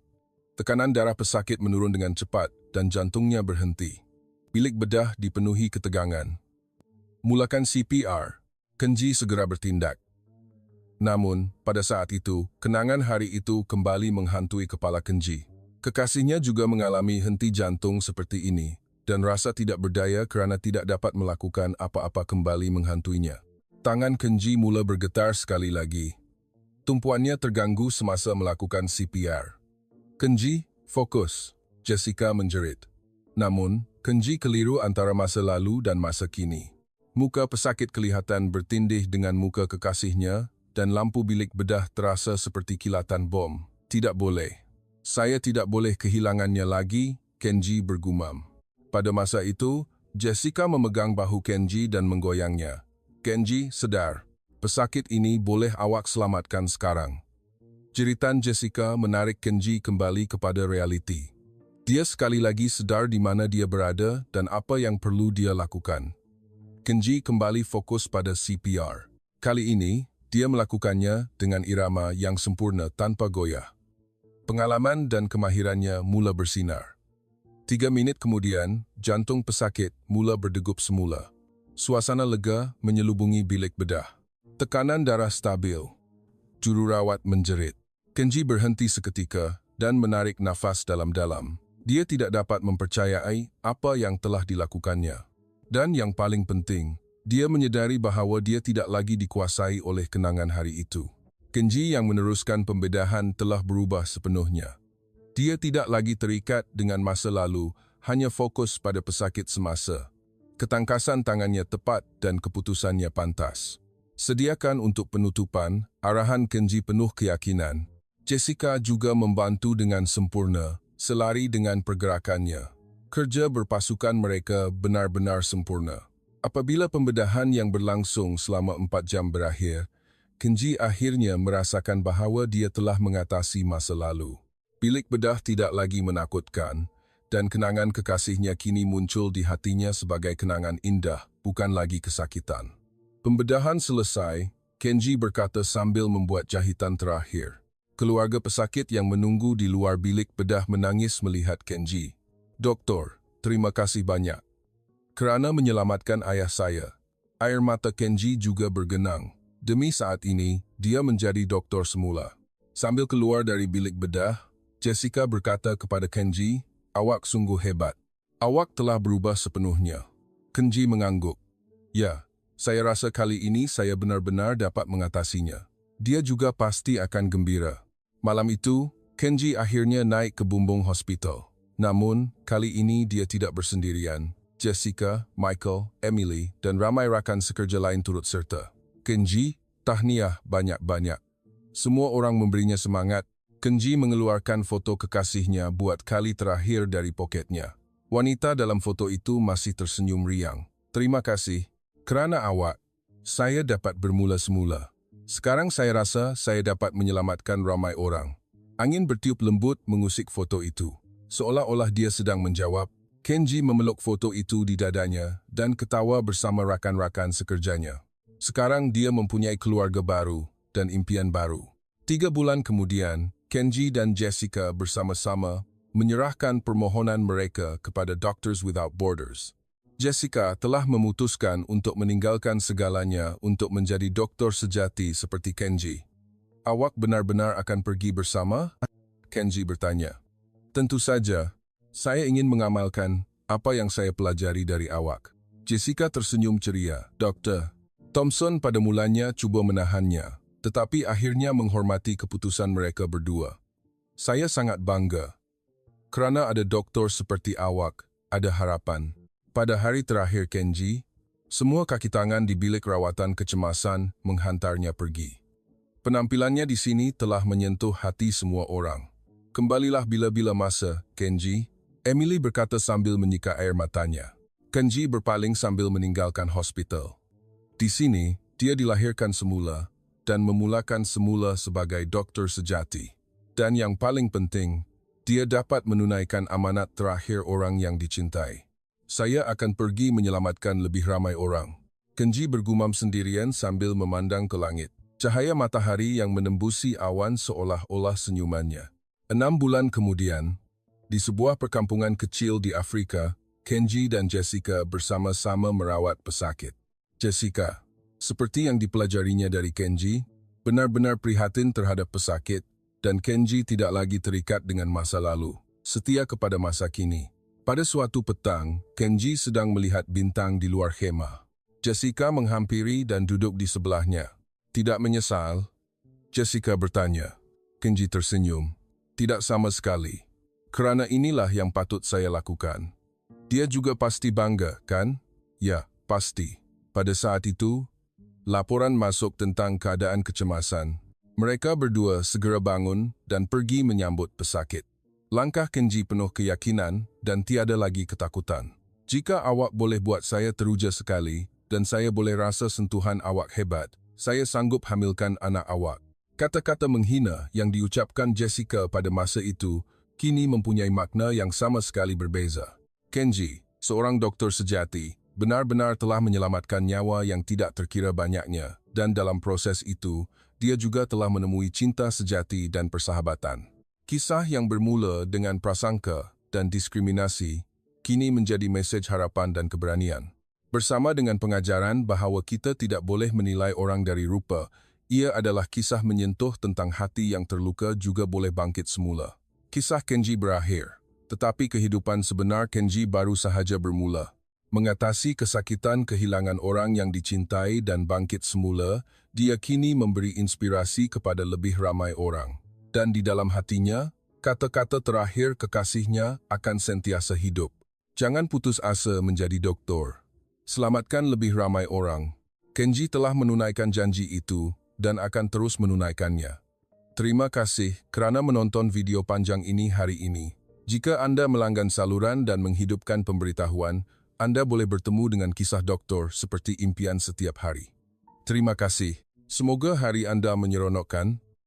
Tekanan darah pesakit menurun dengan cepat dan jantungnya berhenti. Bilik bedah dipenuhi ketegangan. Mulakan CPR. Kenji segera bertindak. Namun, pada saat itu, kenangan hari itu kembali menghantui kepala Kenji. Kekasihnya juga mengalami henti jantung seperti ini, dan rasa tidak berdaya kerana tidak dapat melakukan apa-apa kembali menghantuinya. Tangan Kenji mula bergetar sekali lagi. Tumpuannya terganggu semasa melakukan CPR. Kenji, fokus, Jessica menjerit. Namun, Kenji keliru antara masa lalu dan masa kini. Muka pesakit kelihatan bertindih dengan muka kekasihnya dan lampu bilik bedah terasa seperti kilatan bom. Tidak boleh. Saya tidak boleh kehilangannya lagi, Kenji bergumam. Pada masa itu, Jessica memegang bahu Kenji dan menggoyangnya. Kenji, sedar. Pesakit ini boleh awak selamatkan sekarang. Jeritan Jessica menarik Kenji kembali kepada realiti. Dia sekali lagi sedar di mana dia berada dan apa yang perlu dia lakukan. Kenji kembali fokus pada CPR. Kali ini, dia melakukannya dengan irama yang sempurna tanpa goyah. Pengalaman dan kemahirannya mula bersinar. 3 minit kemudian, jantung pesakit mula berdegup semula. Suasana lega menyelubungi bilik bedah. Tekanan darah stabil. Jururawat menjerit. Kenji berhenti seketika dan menarik nafas dalam-dalam. Dia tidak dapat mempercayai apa yang telah dilakukannya. Dan yang paling penting, dia menyadari bahawa dia tidak lagi dikuasai oleh kenangan hari itu. Kenji yang meneruskan pembedahan telah berubah sepenuhnya. Dia tidak lagi terikat dengan masa lalu, hanya fokus pada pesakit semasa. Ketangkasan tangannya tepat dan keputusannya pantas. Sediakan untuk penutupan, arahan Kenji penuh keyakinan. Jessica juga membantu dengan sempurna, selari dengan pergerakannya. Kerja berpasukan mereka benar-benar sempurna. Apabila pembedahan yang berlangsung selama 4 jam berakhir, Kenji akhirnya merasakan bahawa dia telah mengatasi masa lalu. Bilik bedah tidak lagi menakutkan, dan kenangan kekasihnya kini muncul di hatinya sebagai kenangan indah, bukan lagi kesakitan. Pembedahan selesai, Kenji berkata sambil membuat jahitan terakhir. Keluarga pesakit yang menunggu di luar bilik bedah menangis melihat Kenji. "Doktor, terima kasih banyak kerana menyelamatkan ayah saya." Air mata Kenji juga bergenang. Demi saat ini, dia menjadi doktor semula. Sambil keluar dari bilik bedah, Jessica berkata kepada Kenji, "Awak sungguh hebat. Awak telah berubah sepenuhnya." Kenji mengangguk. "Ya, saya rasa kali ini saya benar-benar dapat mengatasinya." Dia juga pasti akan gembira. Malam itu, Kenji akhirnya naik ke bumbung hospital. Namun, kali ini dia tidak bersendirian. Jessica, Michael, Emily, dan ramai rakan sekerja lain turut serta. "Kenji, tahniah banyak-banyak." Semua orang memberinya semangat. Kenji mengeluarkan foto kekasihnya buat kali terakhir dari poketnya. Wanita dalam foto itu masih tersenyum riang. "Terima kasih kerana awak. Saya dapat bermula semula. Sekarang saya rasa saya dapat menyelamatkan ramai orang." Angin bertiup lembut mengusik foto itu. Seolah-olah dia sedang menjawab. Kenji memeluk foto itu di dadanya dan ketawa bersama rakan-rakan sekerjanya. Sekarang dia mempunyai keluarga baru dan impian baru. 3 bulan kemudian, Kenji dan Jessica bersama-sama menyerahkan permohonan mereka kepada Doctors Without Borders. Jessica telah memutuskan untuk meninggalkan segalanya untuk menjadi doktor sejati seperti Kenji. "Awak benar-benar akan pergi bersama?" Kenji bertanya. "Tentu saja, saya ingin mengamalkan apa yang saya pelajari dari awak." Jessica tersenyum ceria. "Dokter." Thompson pada mulanya cuba menahannya, tetapi akhirnya menghormati keputusan mereka berdua. "Saya sangat bangga. Kerana ada doktor seperti awak, ada harapan." Pada hari terakhir Kenji, semua kaki tangan di bilik rawatan kecemasan menghantarnya pergi. Penampilannya di sini telah menyentuh hati semua orang. "Kembalilah bila-bila masa, Kenji," Emily berkata sambil menyika air matanya. Kenji berpaling sambil meninggalkan hospital. Di sini, dia dilahirkan semula dan memulakan semula sebagai dokter sejati. Dan yang paling penting, dia dapat menunaikan amanat terakhir orang yang dicintai. "Saya akan pergi menyelamatkan lebih ramai orang." Kenji bergumam sendirian sambil memandang ke langit. Cahaya matahari yang menembusi awan seolah-olah senyumannya. 6 bulan kemudian, di sebuah perkampungan kecil di Afrika, Kenji dan Jessica bersama-sama merawat pesakit. Jessica, seperti yang dipelajarinya dari Kenji, benar-benar prihatin terhadap pesakit, dan Kenji tidak lagi terikat dengan masa lalu, setia kepada masa kini. Pada suatu petang, Kenji sedang melihat bintang di luar khemah. Jessica menghampiri dan duduk di sebelahnya. "Tidak menyesal?" Jessica bertanya. Kenji tersenyum. "Tidak sama sekali. Kerana inilah yang patut saya lakukan." "Dia juga pasti bangga, kan?" "Ya, pasti." Pada saat itu, laporan masuk tentang keadaan kecemasan. Mereka berdua segera bangun dan pergi menyambut pesakit. Langkah Kenji penuh keyakinan dan tiada lagi ketakutan. "Jika awak boleh buat saya teruja sekali dan saya boleh rasa sentuhan awak hebat, saya sanggup hamilkan anak awak." Kata-kata menghina yang diucapkan Jessica pada masa itu kini mempunyai makna yang sama sekali berbeza. Kenji, seorang dokter sejati, benar-benar telah menyelamatkan nyawa yang tidak terkira banyaknya, dan dalam proses itu, dia juga telah menemui cinta sejati dan persahabatan. Kisah yang bermula dengan prasangka dan diskriminasi, kini menjadi mesej harapan dan keberanian. Bersama dengan pengajaran bahawa kita tidak boleh menilai orang dari rupa, ia adalah kisah menyentuh tentang hati yang terluka juga boleh bangkit semula. Kisah Kenji berakhir, tetapi kehidupan sebenar Kenji baru sahaja bermula. Mengatasi kesakitan kehilangan orang yang dicintai dan bangkit semula, dia kini memberi inspirasi kepada lebih ramai orang. Dan di dalam hatinya, kata-kata terakhir kekasihnya akan sentiasa hidup. "Jangan putus asa menjadi doktor. Selamatkan lebih ramai orang." Kenji telah menunaikan janji itu dan akan terus menunaikannya. Terima kasih kerana menonton video panjang ini hari ini. Jika anda melanggan saluran dan menghidupkan pemberitahuan, anda boleh bertemu dengan kisah doktor seperti impian setiap hari. Terima kasih. Semoga hari anda menyeronokkan